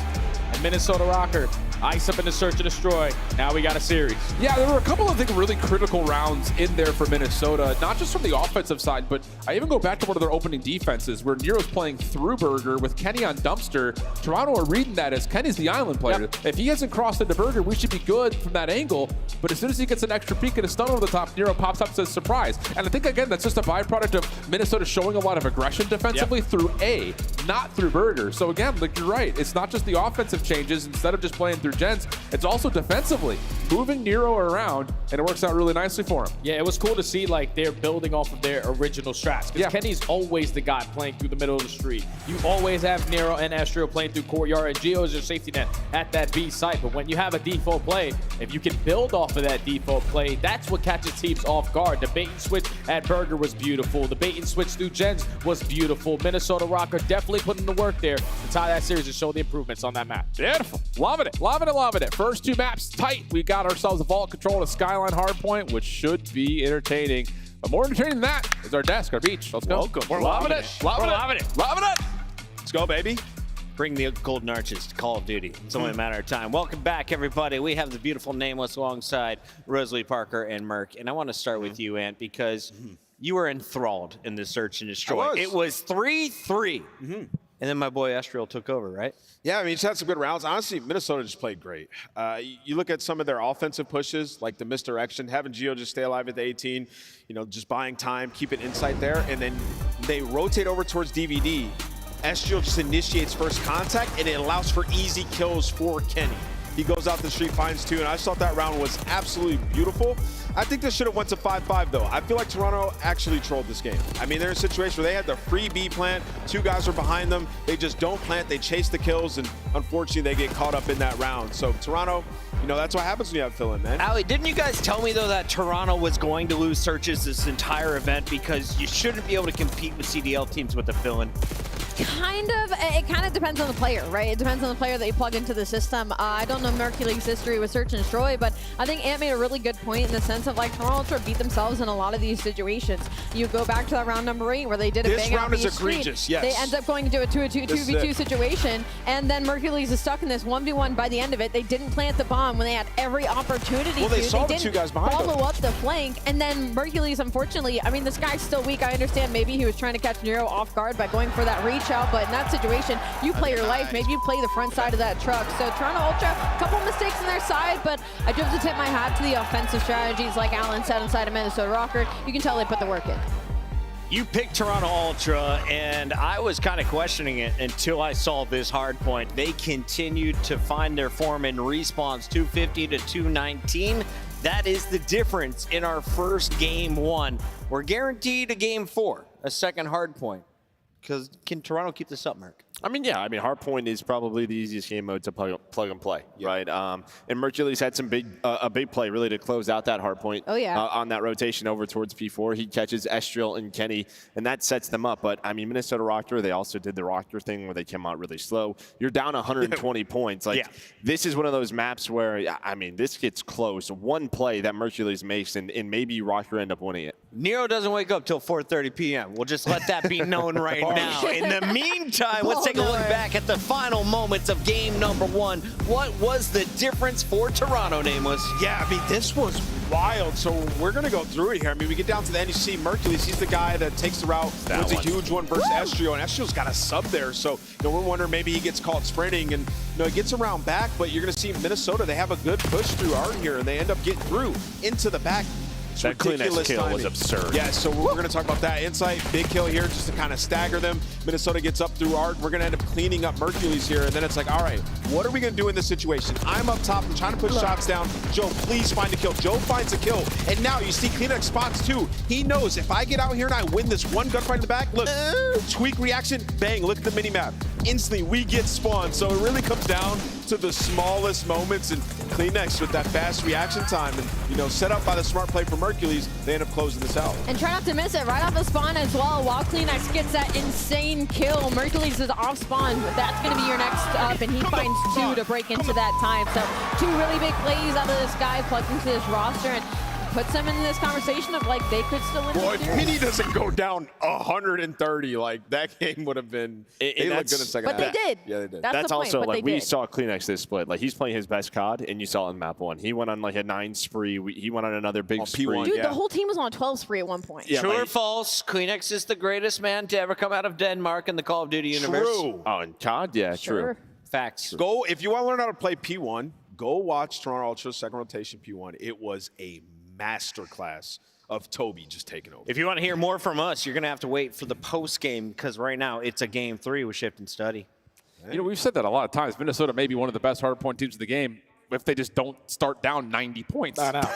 and Minnesota Røkkr ice up in the search and destroy. Now we got a series. Yeah,
there were a couple of, I think, really critical rounds in there for Minnesota, not just from the offensive side, but I even go back to one of their opening defenses where Nero's playing through Burger with Kenny on Dumpster. Toronto are reading that as Kenny's the island player.
Yep.
If he hasn't crossed into Burger, we should be good from that angle. But as soon as he gets an extra peek and a stun over the top, Nero pops up and says surprise. And I think, again, that's just a byproduct of Minnesota showing a lot of aggression defensively through A, not through Burger. So again, like you're right, it's not just the offensive changes. Instead of just playing through Gents, it's also defensively moving Nero around, and it works out really nicely for him.
Yeah, it was cool to see like they're building off of their original strats. Because Kenny's always the guy playing through the middle of the street. You always have Nero and Estriel playing through courtyard, and Gio is your safety net at that B site. But when you have a default play, if you can build off of that default play, that's what catches teams off guard. The bait and switch at Burger was beautiful. The bait and switch through Gens was beautiful. Minnesota Røkkr definitely putting the work there to tie that series and show the improvements on that map.
Beautiful. Loving it. Loving it. Loving it. First two maps tight. We got ourselves a vault control and a skyline hardpoint, which should be entertaining. But more entertaining than that is our desk, our beach. Let's go.
Welcome.
We're loving it. Loving it.
Loving it.
Loving it.
Let's go, baby. Bring the golden arches to Call of Duty. It's only a matter of time. Welcome back, everybody. We have the beautiful Nameless alongside Rosalie Parker and Merc. And I want to start with you, Ant, because you were enthralled in the search and destroy. It was 3-3. And then my boy Estriel took over, right?
Yeah, I mean, he's had some good rounds. Honestly, Minnesota just played great. You look at some of their offensive pushes, like the misdirection, having Gio just stay alive at the 18, you know, just buying time, keeping insight there, and then they rotate over towards DVD. Estriel just initiates first contact, and it allows for easy kills for Kenny. He goes out the street, finds two, and I just thought that round was absolutely beautiful. I think this should have went to 5-5, though. I feel like Toronto actually trolled this game. I mean, they're in a situation where they had the free B plant. Two guys are behind them. They just don't plant. They chase the kills, and unfortunately, they get caught up in that round. So Toronto, you know, that's what happens when you have fill-in, man.
Ali, didn't you guys tell me, though, that Toronto was going to lose searches this entire event because you shouldn't be able to compete with CDL teams with a fill-in?
Kind of. It kind of depends on the player, right? It depends on the player that you plug into the system. I don't know Mercury's history with search and destroy, but I think Ant made a really good point in the sense of like Toronto Ultra beat themselves in a lot of these situations. You go back to that round number 8 where they did a bang out
This round is egregious, yes.
They end up going into a 2v2 situation, and then Mercury's is stuck in this 1v1 by the end of it. They didn't plant the bomb when they had every opportunity
well, they saw the two guys behind them.
Follow up the flank, and then Mercury's, unfortunately, I mean, this guy's still weak. I understand maybe he was trying to catch Nero off guard by going for that reach out, but in that situation, you play your life. Maybe you play the front side of that truck. So Toronto Ultra, a couple mistakes on their side, but I do have to tip my hat to the offensive strategies, like Alan said, inside of Minnesota Røkkr. You can tell they put the work in.
You picked Toronto Ultra, and I was kind of questioning it until I saw this hard point. They continued to find their form in respawns, 250 to 219. That is the difference in our first game 1. We're guaranteed a game 4, a second hard point. Because can Toronto keep this up, Merc?
I mean, yeah. I mean, Hardpoint is probably the easiest game mode to plug and play, right? And Mercury's had some a big play really to close out that Hardpoint.
Oh, yeah.
On that rotation over towards P4, he catches Estriel and Kenny, and that sets them up. But I mean, Minnesota Røkkr, they also did the Røkkr thing where they came out really slow. You're down 120 points. Like this is one of those maps where I mean, this gets close. One play that Mercury's makes, and maybe Røkkr end up winning it.
Nero doesn't wake up till 4:30 p.m. We'll just let that be known right now. In the meantime, let's take a look back at the final moments of game number 1. What was the difference for Toronto, Nameless?
Yeah, I mean, this was wild. So we're going to go through it here. I mean, we get down to the end. You see Mercules. He's the guy that takes the route. It's a huge one versus Estriel, and Estriel's got a sub there. So, we're wondering maybe he gets caught sprinting, and he gets around back. But you're going to see Minnesota. They have a good push through Art here, and they end up getting through into the back.
That Kleenex kill was absurd.
Yeah, so we're going to talk about that. Insight, big kill here just to kind of stagger them. Minnesota gets up through Art. We're going to end up cleaning up Mercules here, and then it's like, all right, what are we going to do in this situation? I'm up top. I'm trying to put shots down. Joe, please find a kill. Joe finds a kill, and now you see Kleenex spots too. He knows if I get out here and I win this one gunfight in the back, look, tweak reaction, bang, look at the mini-map. Instantly, we get spawned. So it really comes down to the smallest moments, and Kleenex with that fast reaction time and, set up by the smart play for Mercules, they end up closing this out.
And try not to miss it right off the spawn as well. While Kleenex gets that insane kill, Mercules is off spawn, but that's going to be your next up, and he finds 2 to break into that time. So 2 really big plays out of this guy plugged into this roster, and puts them in this conversation of like they could still win.
Well,
this
if
series.
Mini doesn't go down 130, like that game would have been. They looked good in the second
But
half.
they did.
Yeah, they did.
That's the point,
also
but
like
they
we
did.
saw Kleenex this split. Like he's playing his best COD, and you saw it in map 1. He went on like a 9 spree. He went on another big spree.
P1,
Dude,
yeah.
the whole team was on a 12 spree at one point.
Yeah,
True or
like-
false? Kleenex is the greatest man to ever come out of Denmark in the Call of Duty universe.
True.
Oh, and COD, yeah,
Sure.
true.
Facts.
Go if you want to learn how to play P1. Go watch Toronto Ultra's second rotation P1. It was a masterclass of Toby just taking over.
If you want to hear more from us, you're going to have to wait for the post game because right now it's a game 3 with Shift and Study.
We've said that a lot of times. Minnesota may be one of the best hardpoint teams in the game if they just don't start down 90 points.
I know.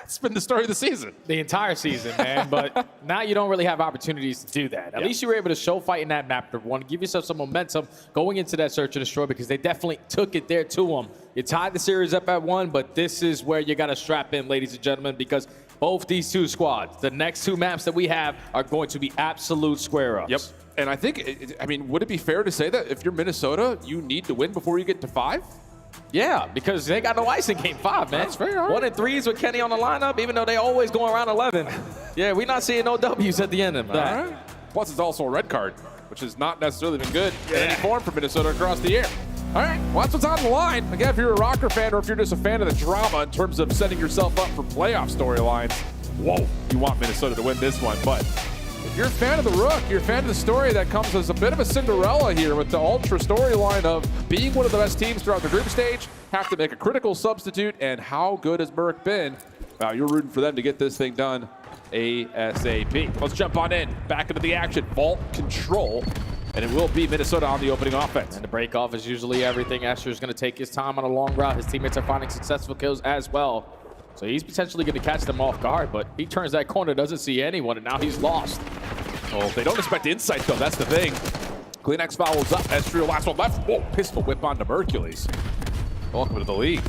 It's been the story of the season.
The entire season, man. But now you don't really have opportunities to do that. At least you were able to show fight in that map, number 1. Give yourself some momentum going into that search and destroy because they definitely took it there to them. You tied the series up at 1, but this is where you got to strap in, ladies and gentlemen, because both these 2 squads, the next 2 maps that we have are going to be absolute square-ups.
Yep. And I think, would it be fair to say that if you're Minnesota, you need to win before you get to 5?
Yeah, because they got no ice in game 5, man.
That's fair.
1 and 3s with Kenny on the lineup, even though they always go around 11. Yeah, we're not seeing no W's at the end of that.
All right. Plus, it's also a red card, which has not necessarily been good in any form for Minnesota across the year. All right, well, that's what's on the line. Again, if you're a Røkkr fan or if you're just a fan of the drama in terms of setting yourself up for playoff storylines, whoa, you want Minnesota to win this one. But if you're a fan of the Røkkr, you're a fan of the story that comes as a bit of a Cinderella here with the Ultra storyline of being one of the best teams throughout the group stage, have to make a critical substitute, and how good has Merc been? You're rooting for them to get this thing done ASAP. Let's jump on in, back into the action. Vault control. And it will be Minnesota on the opening offense.
And the break off is usually everything. Asher's going to take his time on a long route. His teammates are finding successful kills as well. So he's potentially going to catch them off guard, but he turns that corner, doesn't see anyone, and now he's lost.
Oh, they don't expect insight, though. That's the thing. Kleenex follows up. Estriel, last one left. Whoa, pistol whip onto Mercules. Welcome to the league.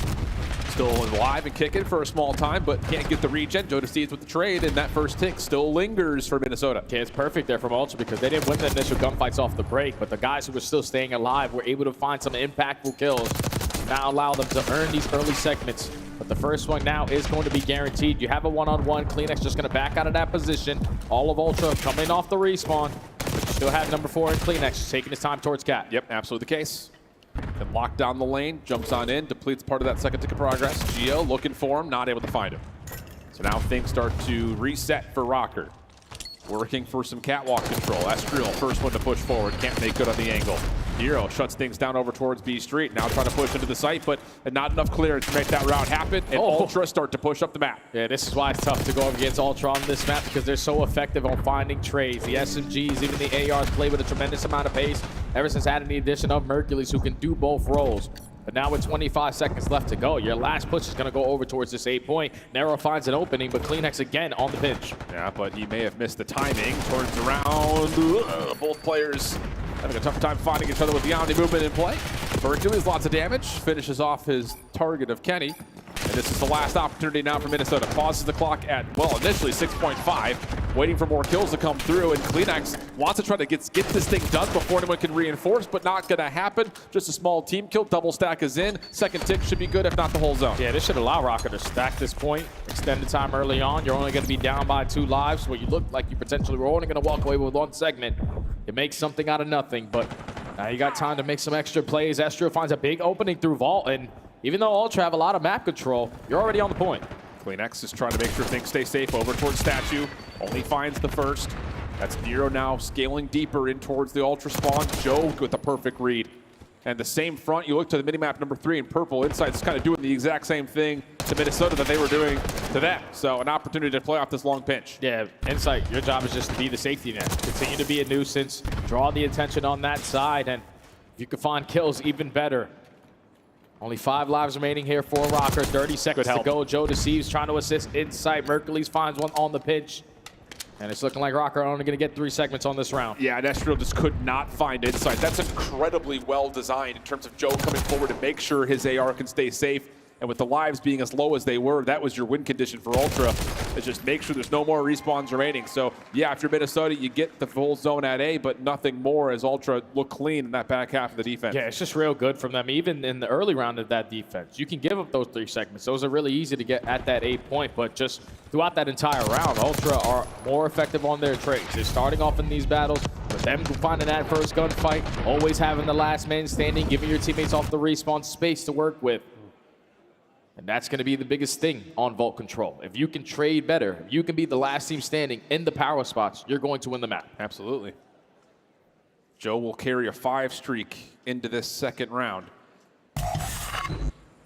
Still alive and kicking for a small time, but can't get the regen. Joe Seeds with the trade, and that first tick still lingers for Minnesota.
Okay, it's perfect there from Ultra because they didn't win the initial gunfights off the break, but the guys who were still staying alive were able to find some impactful kills. Now allow them to earn these early segments. But the first one now is going to be guaranteed. You have a one-on-one. Kleenex just going to back out of that position. All of Ultra coming off the respawn. But you still have number 4 in Kleenex taking his time towards Cat.
Yep, absolutely the case. Can lock down the lane, jumps on in, depletes part of that second tick of progress. Geo looking for him, not able to find him. So now things start to reset for Røkkr. Working for some catwalk control. Estriel, first one to push forward, can't make good on the angle. Hero shuts things down over towards B Street. Now trying to push into the site, but not enough clearance to make that route happen. And Ultra start to push up the map.
Yeah, this is why it's tough to go up against Ultra on this map because they're so effective on finding trades. The SMGs, even the ARs play with a tremendous amount of pace ever since adding the addition of Mercules, who can do both roles. But now with 25 seconds left to go, your last push is going to go over towards this 8-point. Nero finds an opening, but Kleenex again on the pinch.
Yeah, but he may have missed the timing. Turns around. Both players Having a tough time finding each other with the Omni movement in play. Hercules, lots of damage, finishes off his target of Kenny. And this is the last opportunity now for Minnesota. Pauses the clock at, well, initially 6.5, waiting for more kills to come through. And Kleenex wants to try to get this thing done before anyone can reinforce, but not going to happen. Just a small team kill. Double stack is in. Second tick should be good, if not the whole zone.
Yeah, this should allow Røkkr to stack this point. Extended time early on. You're only going to be down by 2 lives, where you look like you potentially were only going to walk away with 1 segment. It makes something out of nothing, but now you got time to make some extra plays. Estrio finds a big opening through Vault, and even though Ultra have a lot of map control, you're already on the point.
Kleenex is trying to make sure things stay safe over towards Statue. Only finds the first. That's Nero now scaling deeper in towards the Ultra spawn. Joe with the perfect read. And the same front, you look to the minimap number 3 in purple. Insight's kind of doing the exact same thing to Minnesota that they were doing to them. So an opportunity to play off this long pinch.
Yeah, Insight, your job is just to be the safety net. Continue to be a nuisance, draw the attention on that side, and if you can find kills, even better. Only 5 lives remaining here for Røkkr. 30 seconds to go. Joe Deceives trying to assist Insight. Mercules finds one on the pinch. And it's looking like Røkkr are only going to get 3 segments on this round.
Yeah, and Estrio just could not find Insight. That's incredibly well designed in terms of Joe coming forward to make sure his AR can stay safe. And with the lives being as low as they were, that was your win condition for Ultra. Is just make sure there's no more respawns remaining. So yeah, if you're Minnesota, you get the full zone at A, but nothing more as Ultra look clean in that back half of the defense.
Yeah, it's just real good from them. Even in the early round of that defense, you can give up those 3 segments. Those are really easy to get at that 8 point, but just throughout that entire round, Ultra are more effective on their trades. They're starting off in these battles, but them finding that first gunfight, always having the last man standing, giving your teammates off the respawn space to work with. And that's going to be the biggest thing on Vault Control. If you can trade better, if you can be the last team standing in the power spots, you're going to win the map.
Absolutely. Joe will carry a 5 streak into this second round.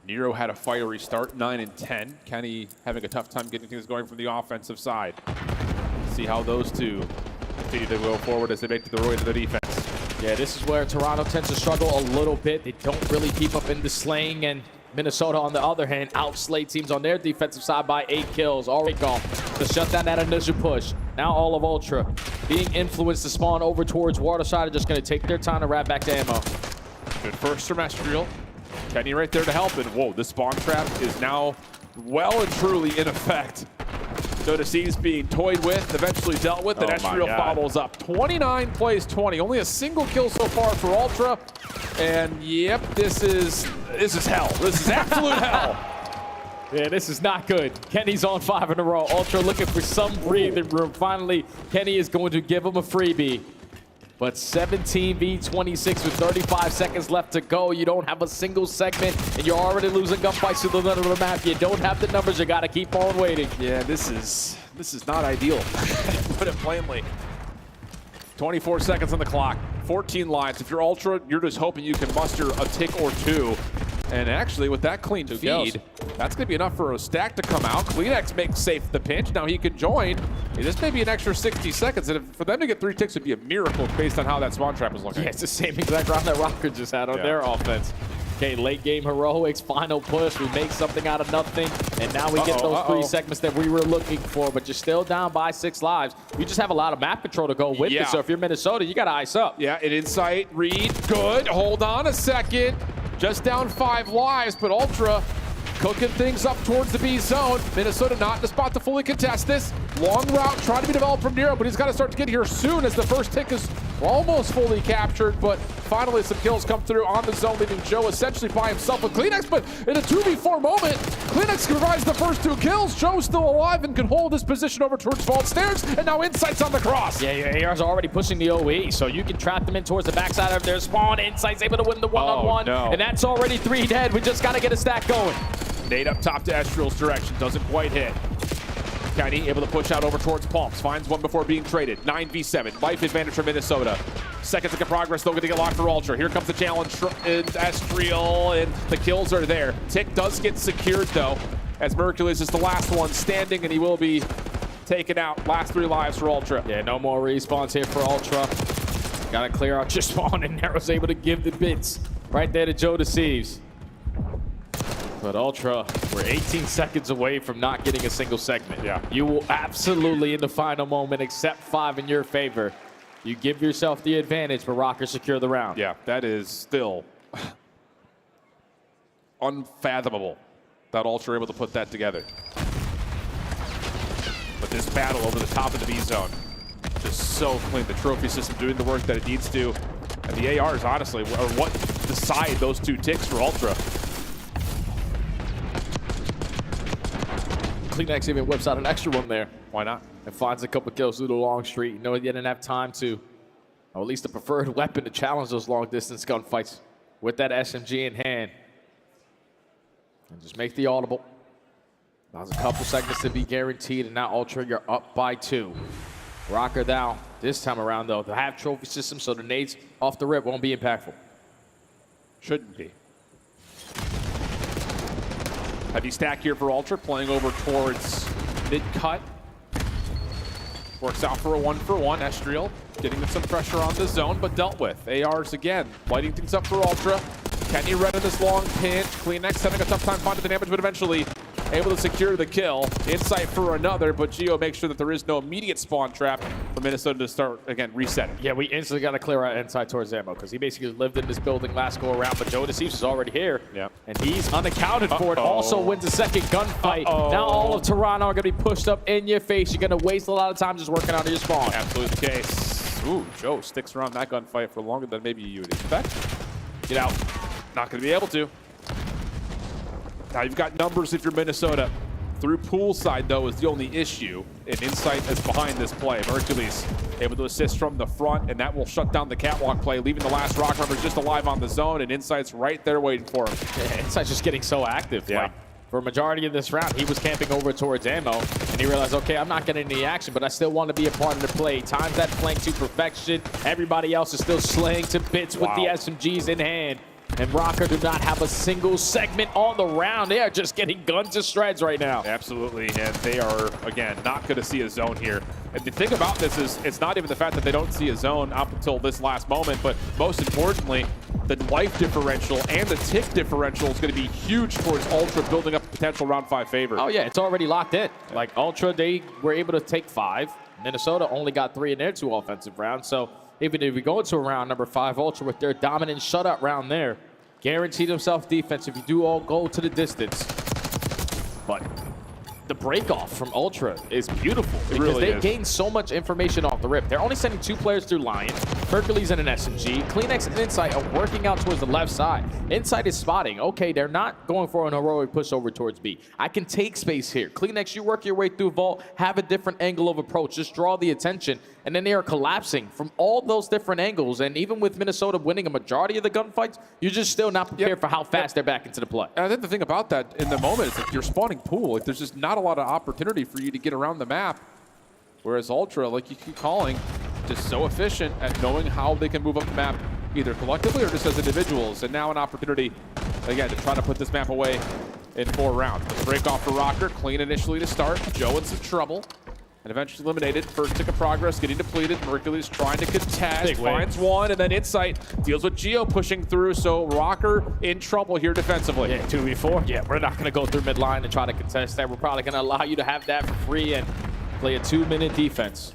Nero had a fiery start, 9 and 10. Kenny having a tough time getting things going from the offensive side. See how those two continue to go forward as they make the way to the defense.
Yeah, this is where Toronto tends to struggle a little bit. They don't really keep up in the slaying, and Minnesota, on the other hand, outslay teams on their defensive side by 8 kills. Already gone to shut down that initial push. Now all of Ultra being influenced to spawn over towards Waterside are just going to take their time to wrap back to ammo.
Good first terrestrial. Kenny right there to help. And whoa, this spawn trap is now well and truly in effect. So Deceives being toyed with, eventually dealt with, and Estriel follows up. 29 plays 20. Only a single kill so far for Ultra. And yep, this is hell. This is absolute hell.
Yeah, this is not good. Kenny's on 5 in a row. Ultra looking for some breathing room. Finally, Kenny is going to give him a freebie. But 17v26 with 35 seconds left to go. You don't have a single segment, and you're already losing gunfights to the middle of the map. You don't have the numbers. You got to keep on waiting.
Yeah, this is not ideal. Put it plainly. 24 seconds on the clock. 14 lives. If you're Ultra, you're just hoping you can muster a tick or 2. And actually, with that clean feed, that's going to be enough for a stack to come out. Kleenex makes safe the pinch. Now he could join. This may be an extra 60 seconds. And for them to get 3 ticks would be a miracle based on how that spawn trap is looking.
Yeah, it's the same exact round that Røkkr just had on their offense. Okay, late game heroics, final push. We make something out of nothing. And now we get those 3 segments that we were looking for. But you're still down by 6 lives. You just have a lot of map control to go with it. So if you're Minnesota, you got to ice up.
Yeah, an insight read. Good. Hold on a second. Just down 5 lives, but Ultra cooking things up towards the B zone. Minnesota not in the spot to fully contest this. Long route trying to be developed from Nero, but he's got to start to get here soon as the first tick is almost fully captured, but finally some kills come through on the zone, leaving Joe essentially by himself with Kleenex, but in a 2v4 moment, Kleenex provides the first 2 kills. Joe's still alive and can hold his position over towards Vault Stairs, and now Insight's on the cross.
Yeah, your AR's already pushing the OE, so you can trap them in towards the backside of their spawn. Insight's able to win the one-on-one, and that's already 3 dead. We just got to get a stack going.
Nade up top to Estriel's direction, doesn't quite hit. Kenny able to push out over towards Palms, finds one before being traded. 9v7, life advantage for Minnesota. Seconds of progress, still going to get locked for Ultra. Here comes the challenge, Estriel, and the kills are there. Tick does get secured though, as Mercules is the last one standing, and he will be taken out. Last 3 lives for Ultra.
Yeah, no more respawns here for Ultra. Got to clear out your spawn, and Nero's able to give the bits right there to Joe Deceives. But Ultra, we're 18 seconds away from not getting a single segment.
Yeah.
You will absolutely, in the final moment, accept 5 in your favor. You give yourself the advantage, but Røkkr secure the round.
Yeah, that is still unfathomable that Ultra are able to put that together. But this battle over the top of the B zone, just so clean. The trophy system doing the work that it needs to. And the ARs, honestly, are what decide those 2 ticks for Ultra.
CleanX even whips out an extra one there. Why not? And finds a couple kills through the long street. You know, he didn't have time to, or at least the preferred weapon to challenge those long distance gunfights with that SMG in hand. And just make the audible. There's a couple seconds to be guaranteed, and now Ultra, you're up by 2. Røkkr now, this time around though, they have trophy system, so the nades off the rip won't be impactful.
Shouldn't be. Heavy stack here for Ultra, playing over towards mid-cut. Works out for a 1-for-1. Estriel getting some pressure on the zone, but dealt with. ARs again, lighting things up for Ultra. Kenny red in this long pinch. CleanX having a tough time finding the damage, but eventually able to secure the kill. Insight for another, but Geo makes sure that there is no immediate spawn trap for Minnesota to start, again, resetting.
Yeah, we instantly got to clear out inside towards Ammo because he basically lived in this building last go around, but Joe Deceives is already here.
Yeah.
And he's unaccounted for it. Also wins a second gunfight. Now all of Toronto are going to be pushed up in your face. You're going to waste a lot of time just working out of your spawn.
Absolutely the case. Ooh, Joe sticks around that gunfight for longer than maybe you would expect. Get out. Not going to be able to. Now you've got numbers if you're Minnesota. Through poolside, though, is the only issue. And Insight is behind this play. Mercules able to assist from the front, and that will shut down the catwalk play, leaving the last Røkkr member just alive on the zone, and Insight's right there waiting for him.
Yeah, Insight's just getting so active.
Yeah.
Like, for a majority of this round, he was camping over towards Ammo, and he realized, okay, I'm not getting any action, but I still want to be a part of the play. Times that flank to perfection. Everybody else is still slaying to bits with the SMGs in hand. And Røkkr do not have a single segment on the round. They are just getting gunned to shreds right now.
Absolutely, and they are, again, not going to see a zone here. And the thing about this is it's not even the fact that they don't see a zone up until this last moment, but most importantly, the life differential and the tick differential is going to be huge towards Ultra building up a potential round 5 favor.
Oh, yeah, it's already locked in. Like, Ultra, they were able to take 5. Minnesota only got 3 in their 2 offensive rounds, so even if we go into a round number 5, Ultra with their dominant shutout round there, guaranteed himself defense if you do all go to the distance. But the break-off from Ultra is beautiful because they gain so much information off the rip. They're only sending 2 players through Lion. Hercules and an SMG. CleanX and Insight are working out towards the left side. Insight is spotting. Okay, they're not going for an heroic push over towards B. I can take space here. CleanX, you work your way through Vault, have a different angle of approach. Just draw the attention. And then they are collapsing from all those different angles. And even with Minnesota winning a majority of the gunfights, you're just still not prepared for how fast they're back into the play.
And I think the thing about that in the moment is like you're spawning pool. Like there's just not a lot of opportunity for you to get around the map. Whereas Ultra, like you keep calling, just so efficient at knowing how they can move up the map, either collectively or just as individuals. And now an opportunity, again, to try to put this map away in 4 rounds. The break off for Røkkr, clean initially to start. Joe in some trouble. And eventually eliminated. First tick of progress, getting depleted. Mercules trying to contest, finds one, and then Insight deals with Geo pushing through, so Røkkr in trouble here defensively.
Yeah, 2v4. Yeah, we're not going to go through midline and try to contest that. We're probably going to allow you to have that for free and play a 2-minute defense.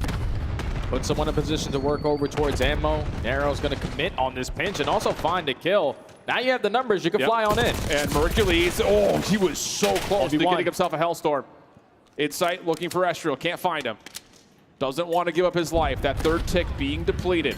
Put someone in position to work over towards Ammo. Narrow's going to commit on this pinch and also find a kill. Now you have the numbers. You can fly on in.
And Mercules, oh, he was so close to getting himself a Hellstorm. Insight looking for Estriel, can't find him. Doesn't want to give up his life. That 3rd tick being depleted.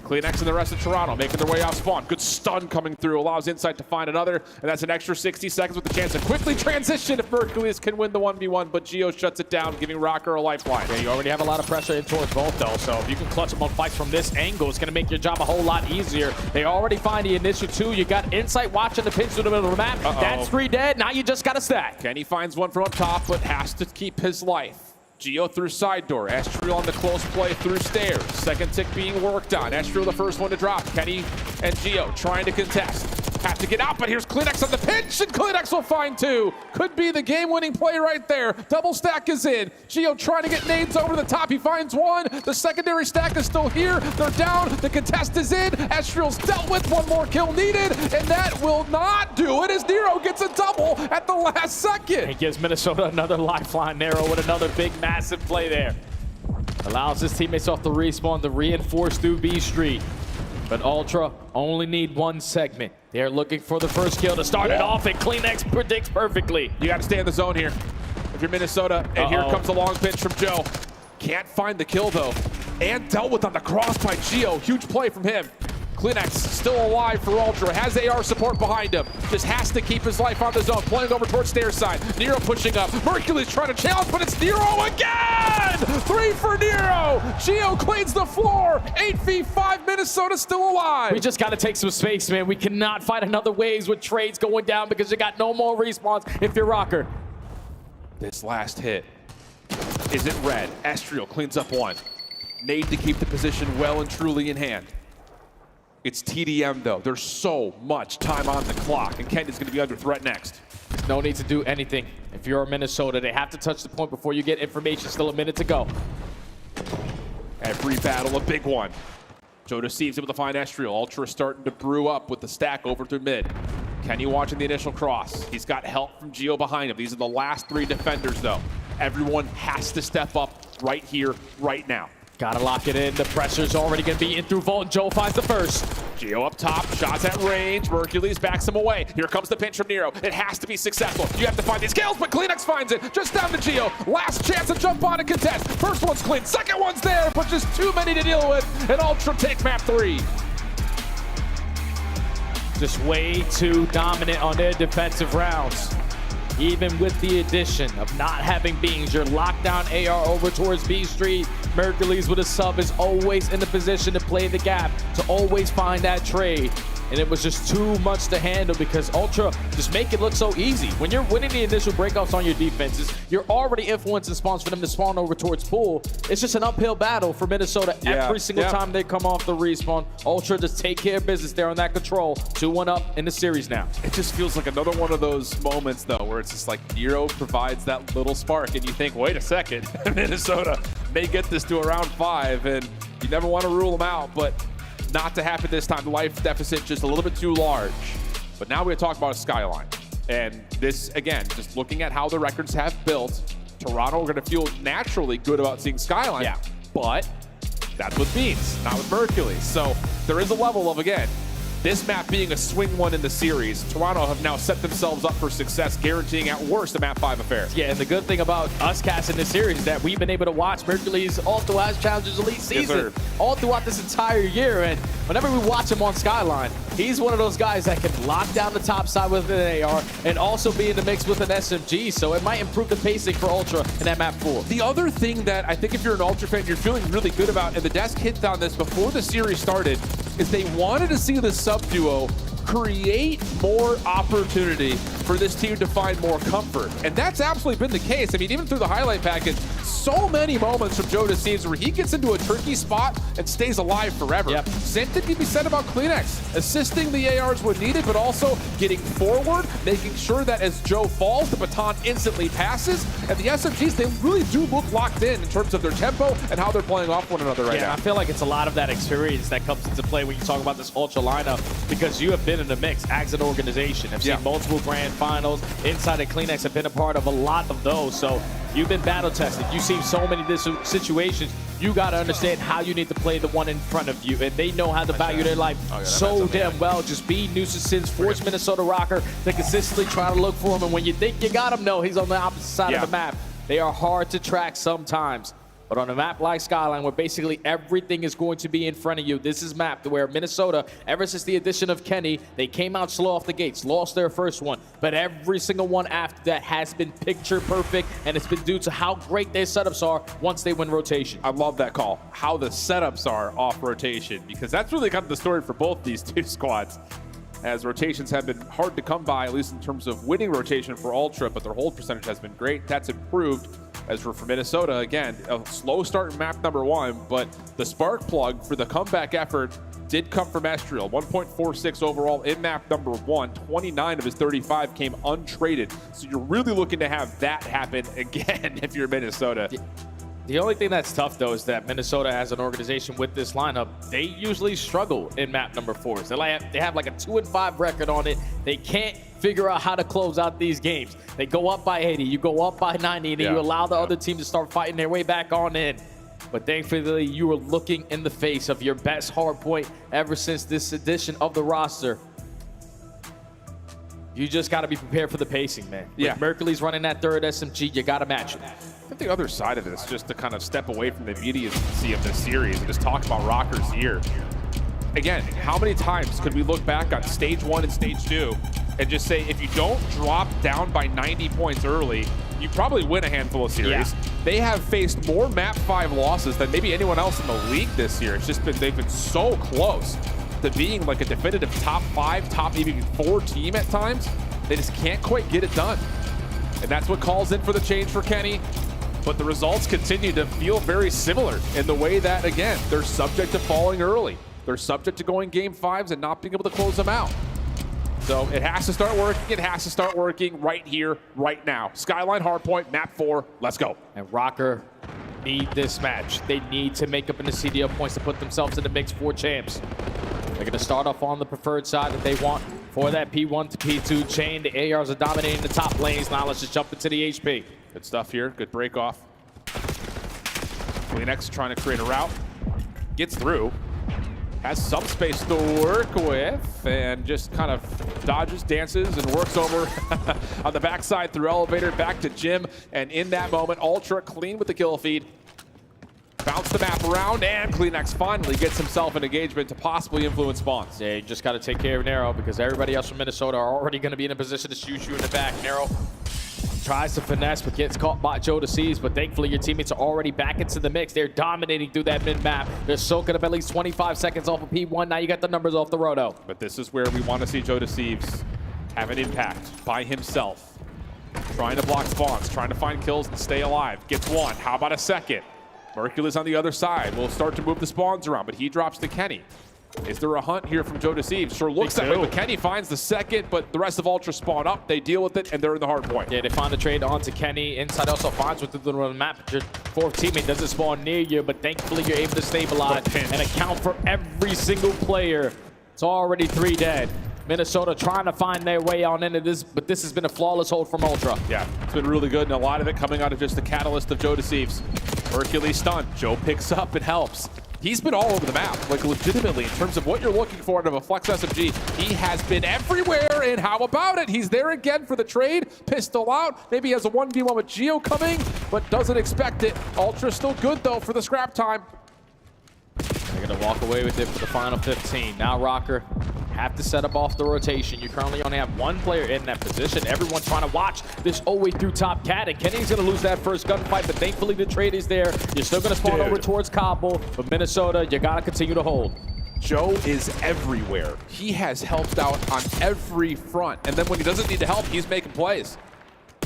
CleanX and the rest of Toronto making their way off spawn. Good stun coming through, allows Insight to find another, and that's an extra 60 seconds with the chance to quickly transition if Mercules can win the 1v1, but Geo shuts it down, giving Røkkr a lifeline.
Yeah, you already have a lot of pressure in towards both, though, so if you can clutch them on fights from this angle, it's going to make your job a whole lot easier. They already find the initial 2. You got Insight watching the pinch through the middle of the map. That's 3 dead. Now you just got to stack.
Kenny finds one from up top, but has to keep his life. Geo through side door. Estriel on the close play through stairs. 2nd tick being worked on. Estriel the first one to drop. Kenny and Geo trying to contest. Have to get out, but here's CleanX on the pinch, and CleanX will find 2. Could be the game-winning play right there. Double stack is in. Geo trying to get nades over the top. He finds 1. The secondary stack is still here. They're down. The contest is in. Estriel's dealt with. 1 more kill needed, and that will not do it as Nero gets a double at the last second.
He gives Minnesota another lifeline. Nero with another big, massive play there. Allows his teammates off the respawn to reinforce through B Street. But Ultra only need one segment. They're looking for the first kill to start it off, and CleanX predicts perfectly.
You got to stay in the zone here. If you're Minnesota, and here comes a long pitch from Joe. Can't find the kill, though. And dealt with on the cross by Gio. Huge play from him. CleanX still alive for Ultra. Has AR support behind him. Just has to keep his life on the zone. Playing over towards stairs side. Nero pushing up. Mercury's trying to challenge, but it's Nero again! 3 for Nero! Gio cleans the floor. 8v5, Minnesota still alive.
We just got to take some space, man. We cannot fight another waves with trades going down because you got no more respawns if you're Røkkr.
This last hit isn't red. Estriel cleans up one. Nade to keep the position well and truly in hand. It's TDM, though. There's so much time on the clock, and Kent is going to be under threat next.
There's no need to do anything. If you're Minnesota, they have to touch the point before you get information. Still a minute to go.
Every battle, a big one. Joe deceives able to find Estriel. Ultra starting to brew up with the stack over through mid. Kenny watching the initial cross. He's got help from Gio behind him. These are the last 3 defenders, though. Everyone has to step up right here, right now.
Gotta lock it in. The pressure's already gonna be in through Vault, and Joe finds the first.
Gio up top, shots at range. Mercules backs him away. Here comes the pinch from Nero. It has to be successful. You have to find these kills, but CleanX finds it. Just down to Gio. Last chance to jump on and contest. First one's clean, second one's there, but just too many to deal with. And Ultra takes map 3.
Just way too dominant on their defensive rounds. Even with the addition of not having beams, your lockdown AR over towards B Street. Mercules with a sub is always in the position to play the gap, to always find that trade. And it was just too much to handle because Ultra just make it look so easy. When you're winning the initial breakouts on your defenses, you're already influencing spawns for them to spawn over towards pool. It's just an uphill battle for Minnesota every single time they come off the respawn. Ultra just take care of business there on that control. 2-1 up in the series now.
It just feels like another one of those moments, though, where it's just like Nero provides that little spark, and you think, wait a second, Minnesota may get this to around 5, and you never want to rule them out, but not to happen this time. The life deficit just a little bit too large. But now we're going to talk about Skyline. And this, again, just looking at how the records have built, Toronto are going to feel naturally good about seeing Skyline.
Yeah.
But that's with Beans, not with Mercules. So there is a level of, again, this map being a swing one in the series, Toronto have now set themselves up for success, guaranteeing at worst a map 5 affair.
Yeah, and the good thing about us casting this series is that we've been able to watch Mercules all throughout Challengers Elite season, all throughout this entire year. And whenever we watch him on Skyline, he's one of those guys that can lock down the top side with an AR and also be in the mix with an SMG. So it might improve the pacing for Ultra in that map 4.
The other thing that I think if you're an Ultra fan, you're feeling really good about, and the desk hit on this before the series started, is they wanted to see the sub duo create more opportunity for this team to find more comfort. And that's absolutely been the case. I mean, even through the highlight package, so many moments from Joe Deceives where he gets into a tricky spot and stays alive forever.
Yep.
Same thing can be said about CleanX, assisting the ARs when needed, but also getting forward, making sure that as Joe falls, the baton instantly passes. And the SMGs, they really do look locked in terms of their tempo and how they're playing off one another right now.
I feel like it's a lot of that experience that comes into play when you talk about this Ultra lineup, because you have been in the mix as an organization. I've seen multiple grand finals. Inside of CleanX have been a part of a lot of those. So you've been battle tested. You've seen so many different situations. You got to understand how you need to play the one in front of you. And they know how to value their life so damn well. Just be nuisances, force Minnesota Røkkr to consistently try to look for him. And when you think you got him, no, he's on the opposite side of the map. They are hard to track sometimes. But on a map like Skyline, where basically everything is going to be in front of you, this is mapped where Minnesota, ever since the addition of Kenny, they came out slow off the gates, lost their first one. But every single one after that has been picture perfect, and it's been due to how great their setups are once they win rotation.
I love that call, how the setups are off rotation, because that's really kind of the story for both these two squads. As rotations have been hard to come by, at least in terms of winning rotation for Ultra, but their hold percentage has been great. That's improved. As for Minnesota, again, a slow start in map number 1, but the spark plug for the comeback effort did come from Estriel. 1.46 overall in map number 1. 29 of his 35 came untraded. So you're really looking to have that happen again if you're Minnesota.
The only thing that's tough, though, is that Minnesota, as an organization with this lineup, they usually struggle in map number 4s. They have like a 2-5 record on it. They can't figure out how to close out these games. They go up by 80, you go up by 90, and then you allow the other team to start fighting their way back on in. But thankfully, you were looking in the face of your best hard point ever since this edition of the roster. You just got to be prepared for the pacing, man.
Yeah.
When Mercury's running that third SMG, you got to match it.
I think the other side of this, just to kind of step away from the immediacy of this series and just talk about Røkkr's year. Again, how many times could we look back on stage 1 and stage 2 and just say, if you don't drop down by 90 points early, you probably win a handful of series.
Yeah.
They have faced more map 5 losses than maybe anyone else in the league this year. It's just been, they've been so close to being like a definitive top 5, top even 4 team at times. They just can't quite get it done. And that's what calls in for the change for Kenny. But the results continue to feel very similar in the way that, again, they're subject to falling early. They're subject to going game 5s and not being able to close them out. So it has to start working. It has to start working right here, right now. Skyline Hardpoint, map 4, let's go.
And Røkkr need this match. They need to make up in the CDL points to put themselves in the mix for champs. They're going to start off on the preferred side that they want for that P1 to P2 chain. The ARs are dominating the top lanes. Now let's just jump into the HP.
Good stuff here. Good break off. Kleenex trying to create a route. Gets through. Has some space to work with and just kind of dodges, dances, and works over on the backside through elevator back to Jim. And in that moment, Ultra clean with the kill feed. Bounce the map around, and Kleenex finally gets himself an engagement to possibly influence spawns.
Yeah, you just got to take care of Nero because everybody else from Minnesota are already going to be in a position to shoot you in the back. Nero tries to finesse, but gets caught by Joe Deceives. But thankfully, your teammates are already back into the mix. They're dominating through that mid-map. They're soaking up at least 25 seconds off of P1. Now you got the numbers off the roto.
But this is where we want to see Joe Deceives have an impact by himself. Trying to block spawns, trying to find kills and stay alive. Gets one. How about a second? Mercury's on the other side. We'll start to move the spawns around, but he drops to Kenny. Is there a hunt here from Joe Deceives? Sure looks that way, but Kenny finds the second, but the rest of Ultra spawn up. They deal with it, and they're in the hard point.
Yeah, they find the trade onto Kenny. Inside also finds within the map. Your fourth teammate doesn't spawn near you, but thankfully you're able to stabilize and account for every single player. It's already 3 dead. Minnesota trying to find their way on into this, but this has been a flawless hold from Ultra.
Yeah, it's been really good, and a lot of it coming out of just the catalyst of Joe Deceives. Hercules stunned. Joe picks up and helps. He's been all over the map, like legitimately, in terms of what you're looking for out of a Flex SMG. He has been everywhere, and how about it? He's there again for the trade. Pistol out. Maybe he has a 1v1 with Geo coming, but doesn't expect it. Ultra's still good, though, for the scrap time.
They're going to walk away with it for the final 15. Now Røkkr have to set up off the rotation. You currently only have 1 player in that position. Everyone's trying to watch this all the way through top cat, and Kenny's going to lose that first gunfight, but thankfully the trade is there. You're still going to spawn over towards Kabul, but Minnesota, you got to continue to hold.
Joe is everywhere. He has helped out on every front, and then when he doesn't need to help, he's making plays.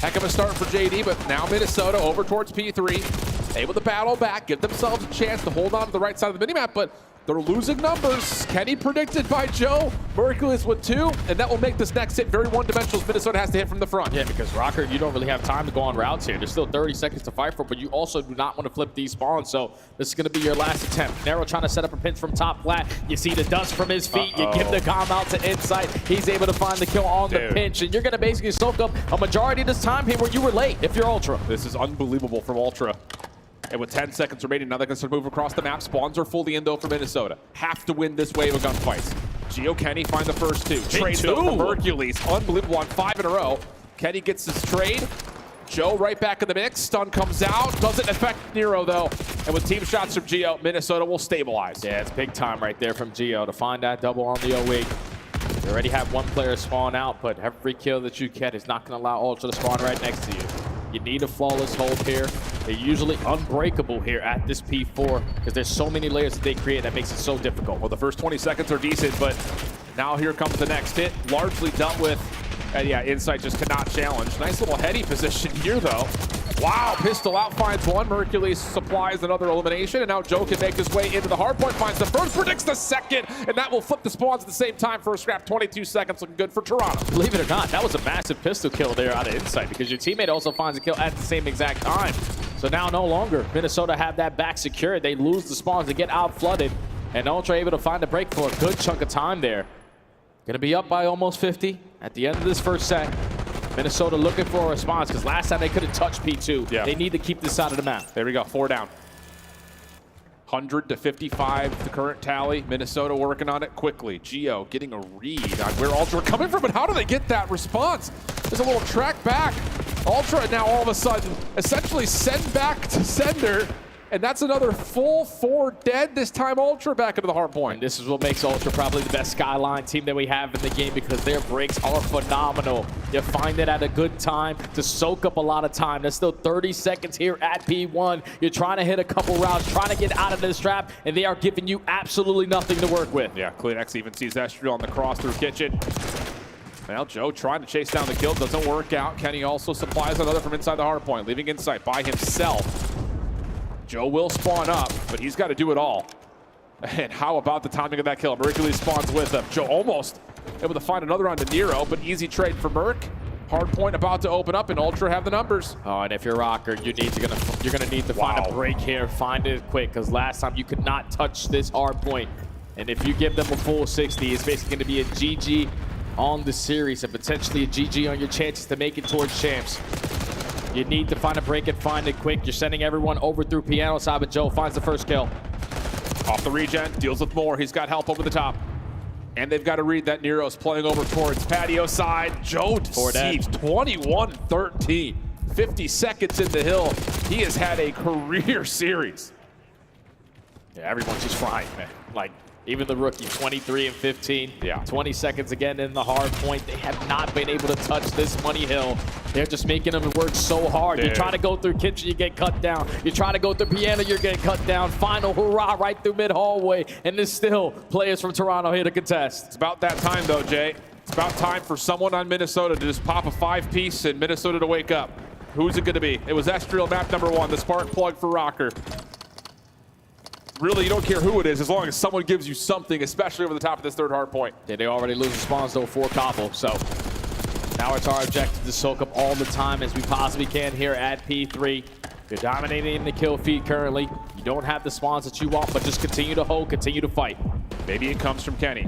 Heck of a start for JD, but now Minnesota over towards P3. Able to battle back, give themselves a chance to hold on to the right side of the minimap, but they're losing numbers. Kenny predicted by Joe. Mercules with 2, and that will make this next hit very one-dimensional. Minnesota has to hit from the front.
Yeah, because Røkkr, you don't really have time to go on routes here. There's still 30 seconds to fight for, but you also do not want to flip these spawns, so this is going to be your last attempt. Nero trying to set up a pinch from top flat. You see the dust from his feet. You give the calm out to inside. He's able to find the kill on the pinch, and you're going to basically soak up a majority of this time here where you were late if you're Ultra.
This is unbelievable from Ultra. And with 10 seconds remaining, now they can start to move across the map. Spawns are fully in, though, for Minnesota. Have to win this wave of gunfights. Geo Kenny find the first 2. Trade, though, from Hercules. Unbelievable on 5 in a row. Kenny gets his trade. Joe right back in the mix. Stun comes out. Doesn't affect Nero, though. And with team shots from Geo, Minnesota will stabilize.
Yeah, it's big time right there from Geo to find that double on the 0-week. You already have 1 player spawn out, but every kill that you get is not going to allow Ultra to spawn right next to you. You need a flawless hold here. They're usually unbreakable here at this P4 because there's so many layers that they create that makes it so difficult.
Well, the first 20 seconds are decent, but now here comes the next hit. Largely dealt with. And yeah, Insight just cannot challenge. Nice little heady position here, though. Wow, pistol out, finds 1. Hercules supplies another elimination, and now Joe can make his way into the hard point, finds the first, predicts the second, and that will flip the spawns at the same time for a scrap. 22 seconds, looking good for Toronto.
Believe it or not, that was a massive pistol kill there out of Insight because your teammate also finds a kill at the same exact time. So now no longer Minnesota have that back secured. They lose the spawns, they get out flooded, and Ultra able to find a break for a good chunk of time there. Gonna be up by almost 50 at the end of this first set. Minnesota looking for a response because last time they couldn't touch P2.
Yeah.
They need to keep this side of the map.
There we go, 4 down. 100 to 55, the current tally. Minnesota working on it quickly. Gio getting a read on where Ultra are coming from, but how do they get that response? There's a little track back. Ultra now all of a sudden essentially send back to sender, and that's another full 4 dead. This time Ultra back into the hard point.
And this is what makes Ultra probably the best Skyline team that we have in the game, because their breaks are phenomenal. You find it at a good time to soak up a lot of time. There's still 30 seconds here at P1. You're trying to hit a couple rounds, trying to get out of this trap, and they are giving you absolutely nothing to work with.
Yeah, Kleenex even sees Estriel on the cross through kitchen. Well, Joe trying to chase down the kill, doesn't work out. Kenny also supplies another from inside the hard point, leaving insight by himself. Joe will spawn up, but he's got to do it all. And how about the timing of that kill? Mercury spawns with him. Joe almost able to find another onto Nero, but easy trade for Merc. Hard point about to open up, and Ultra have the numbers.
Oh, and if you're Røkkr, you're gonna need to find a break here. Find it quick, because last time you could not touch this hard point. And if you give them a full 60, it's basically gonna be a GG on the series, and potentially a GG on your chances to make it towards champs. You need to find a break and find it quick. You're sending everyone over through piano side, but Joe finds the first kill.
Off the regen, deals with more. He's got help over the top. And they've got to read that Nero's playing over towards patio side. Joe deceives 21-13. 50 seconds in the hill. He has had a career series.
Yeah, everyone's just flying, man. Like, even the rookie, 23 and 15.
Yeah.
20 seconds again in the hard point. They have not been able to touch this money hill. They're just making them work so hard.
Dude.
You try to go through kitchen, you get cut down. You try to go through piano, you're getting cut down. Final hurrah right through mid hallway. And there's still players from Toronto here to contest.
It's about that time though, Jay. It's about time for someone on Minnesota to just pop a 5-piece and Minnesota to wake up. Who's it going to be? It was Estriel, map number 1, the spark plug for Røkkr. Really, you don't care who it is, as long as someone gives you something, especially over the top of this third hard point.
Yeah, they already lose the spawns though for Koppel, so now it's our objective to soak up all the time as we possibly can here at P3. You're dominating the kill feed currently. You don't have the spawns that you want, but just continue to hold, continue to fight.
Maybe it comes from Kenny.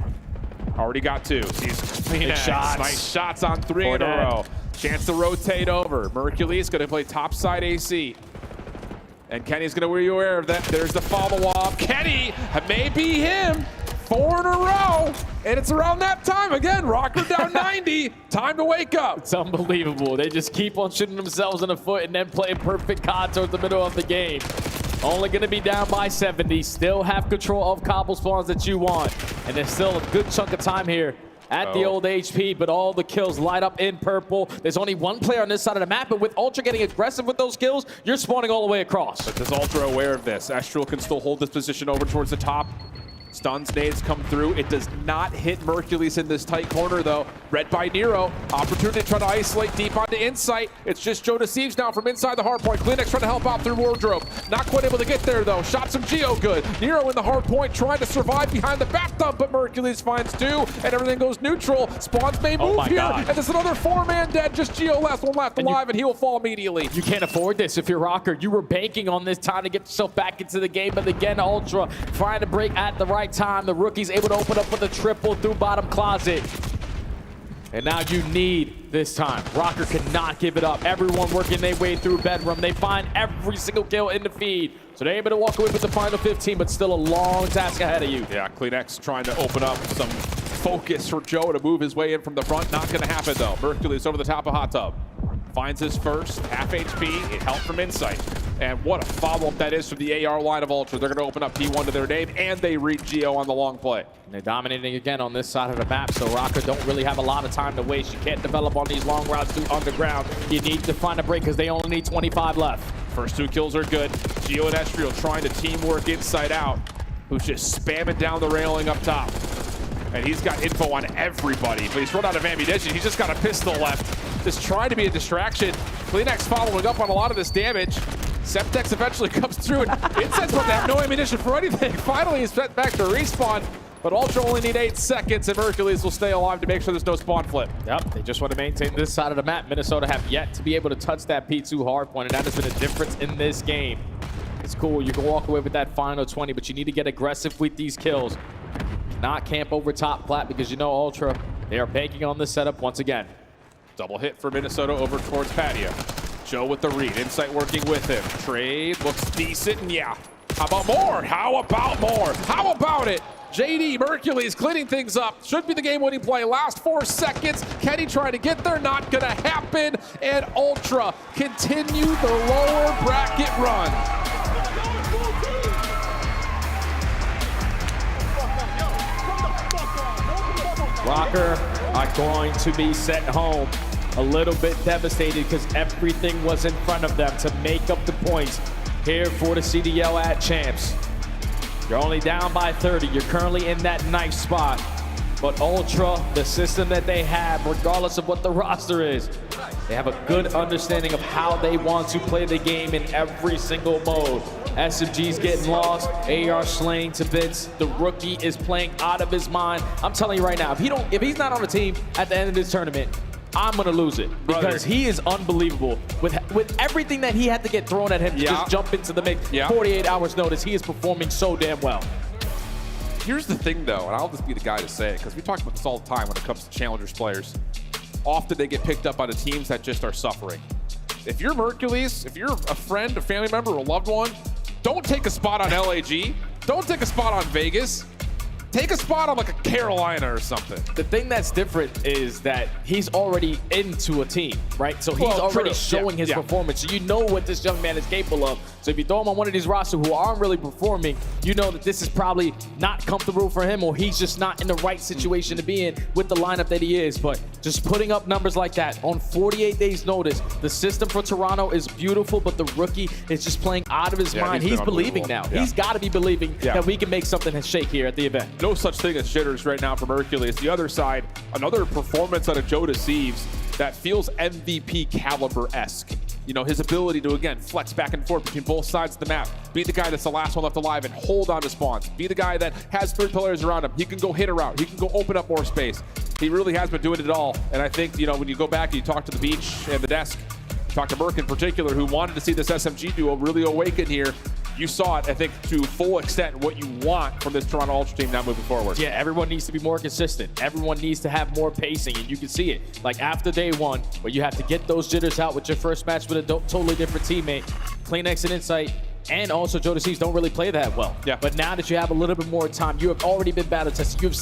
Already got 2. Sees
Big shots.
Nice shots on 3 in a row. Chance to rotate over. Mercury's going to play topside AC. And Kenny's going to be aware of that. There's the follow-up. Kenny, may be him. 4 in a row. And it's around that time again. Røkkr down 90. Time to wake up.
It's unbelievable. They just keep on shooting themselves in the foot and then play perfect COD towards the middle of the game. Only going to be down by 70. Still have control of Koppel spawns that you want. And there's still a good chunk of time here at the old HP, but all the kills light up in purple. There's only one player on this side of the map, but with Ultra getting aggressive with those kills, you're spawning all the way across.
But does Ultra aware of this? Estriel can still hold this position over towards the top. Stuns, nades come through. It does not hit Mercules in this tight corner, though. Read by Nero. Opportunity to try to isolate deep onto Insight. It's just Joe deceives now from inside the hard point. Kleenex trying to help out through wardrobe. Not quite able to get there, though. Shots from Gio good. Nero in the hard point trying to survive behind the bathtub, but Mercules finds 2, and everything goes neutral. Spawns may move here, and there's another 4-man dead. Just Gio last one left alive, and he will fall immediately.
You can't afford this if you're Røkkr. You were banking on this time to get yourself back into the game, but again, Ultra trying to break at the right time. The rookie's able to open up with a triple through bottom closet. And now you need this time. Røkkr cannot give it up. Everyone working their way through bedroom. They find every single kill in the feed. So they're able to walk away with the final 15, but still a long task ahead of you.
Yeah, Kleenex trying to open up some focus for Joe to move his way in from the front. Not going to happen, though. Mercules over the top of Hot Tub. Finds his first, half HP. It helped from Insight. And what a follow-up that is from the AR line of Ultra. They're going to open up P1 to their name, and they read Gio on the long play.
And they're dominating again on this side of the map, so Røkkr don't really have a lot of time to waste. You can't develop on these long routes through underground. You need to find a break because they only need 25 left.
First 2 kills are good. Gio and Estriel trying to teamwork inside out, who's just spamming down the railing up top. And he's got info on everybody, but he's run out of ammunition. He's just got a pistol left. Just trying to be a distraction. Kleenex following up on a lot of this damage. Septex eventually comes through, and Insight's about to have no ammunition for anything. Finally, he's set back to respawn, but Ultra only need 8 seconds, and Mercules will stay alive to make sure there's no spawn flip.
Yep, they just want to maintain this side of the map. Minnesota have yet to be able to touch that P2 hardpoint, and that has been a difference in this game. It's cool, you can walk away with that final 20, but you need to get aggressive with these kills. Not camp over top plat, because you know Ultra, they are banking on this setup once again.
Double hit for Minnesota over towards patio. Joe with the read. Insight working with him. Trade looks decent, and yeah. How about more? How about more? How about it? JD Mercules cleaning things up. Should be the game-winning play. Last 4 seconds. Kenny trying to get there. Not going to happen. And Ultra continue the lower bracket run.
Røkkr are going to be sent home a little bit devastated because everything was in front of them to make up the points here for the CDL at Champs. You're only down by 30. You're currently in that nice spot. But Ultra, the system that they have, regardless of what the roster is, they have a good understanding of how they want to play the game in every single mode. SMG's getting lost, AR slaying to bits. The rookie is playing out of his mind. I'm telling you right now, if he's not on the team at the end of this tournament, I'm gonna lose it because he is unbelievable with everything that he had to get thrown at him to just jump into the mix. 48 hours notice, he is performing so damn well.
Here's the thing, though, and I'll just be the guy to say it, because we talk about this all the time when it comes to Challengers players. Often they get picked up by the teams that just are suffering. If you're Mercules, if you're a friend, a family member, or a loved one, don't take a spot on LAG. Don't take a spot on Vegas. Take a spot on like a Carolina or something.
The thing that's different is that he's already into a team, right? So he's already showing his performance. So you know what this young man is capable of. So if you throw him on one of these rosters who aren't really performing, you know that this is probably not comfortable for him, or he's just not in the right situation to be in with the lineup that he is. But just putting up numbers like that on 48 days notice, the system for Toronto is beautiful, but the rookie is just playing out of his mind. He's believing now. He's got to be believing that we can make something shake here at the event.
No such thing as jitters right now for Mercules. The other side, another performance out of Joe Deceives that feels MVP caliber-esque. You know, his ability to, again, flex back and forth between both sides of the map. Be the guy that's the last one left alive and hold on to spawns. Be the guy that has 3 players around him. He can go hit a route. He can go open up more space. He really has been doing it all. And I think, you know, when you go back and you talk to the beach and the desk, talk to Merc in particular, who wanted to see this SMG duo really awaken here. You saw it, I think, to full extent what you want from this Toronto Ultra team now moving forward.
Yeah, everyone needs to be more consistent. Everyone needs to have more pacing, and you can see it. Like after day 1, where you have to get those jitters out with your first match with a totally different teammate. CleanX and Insight and also Joe Deceives don't really play that well.
Yeah.
But now that you have a little bit more time, you have already been battle tested. You've seen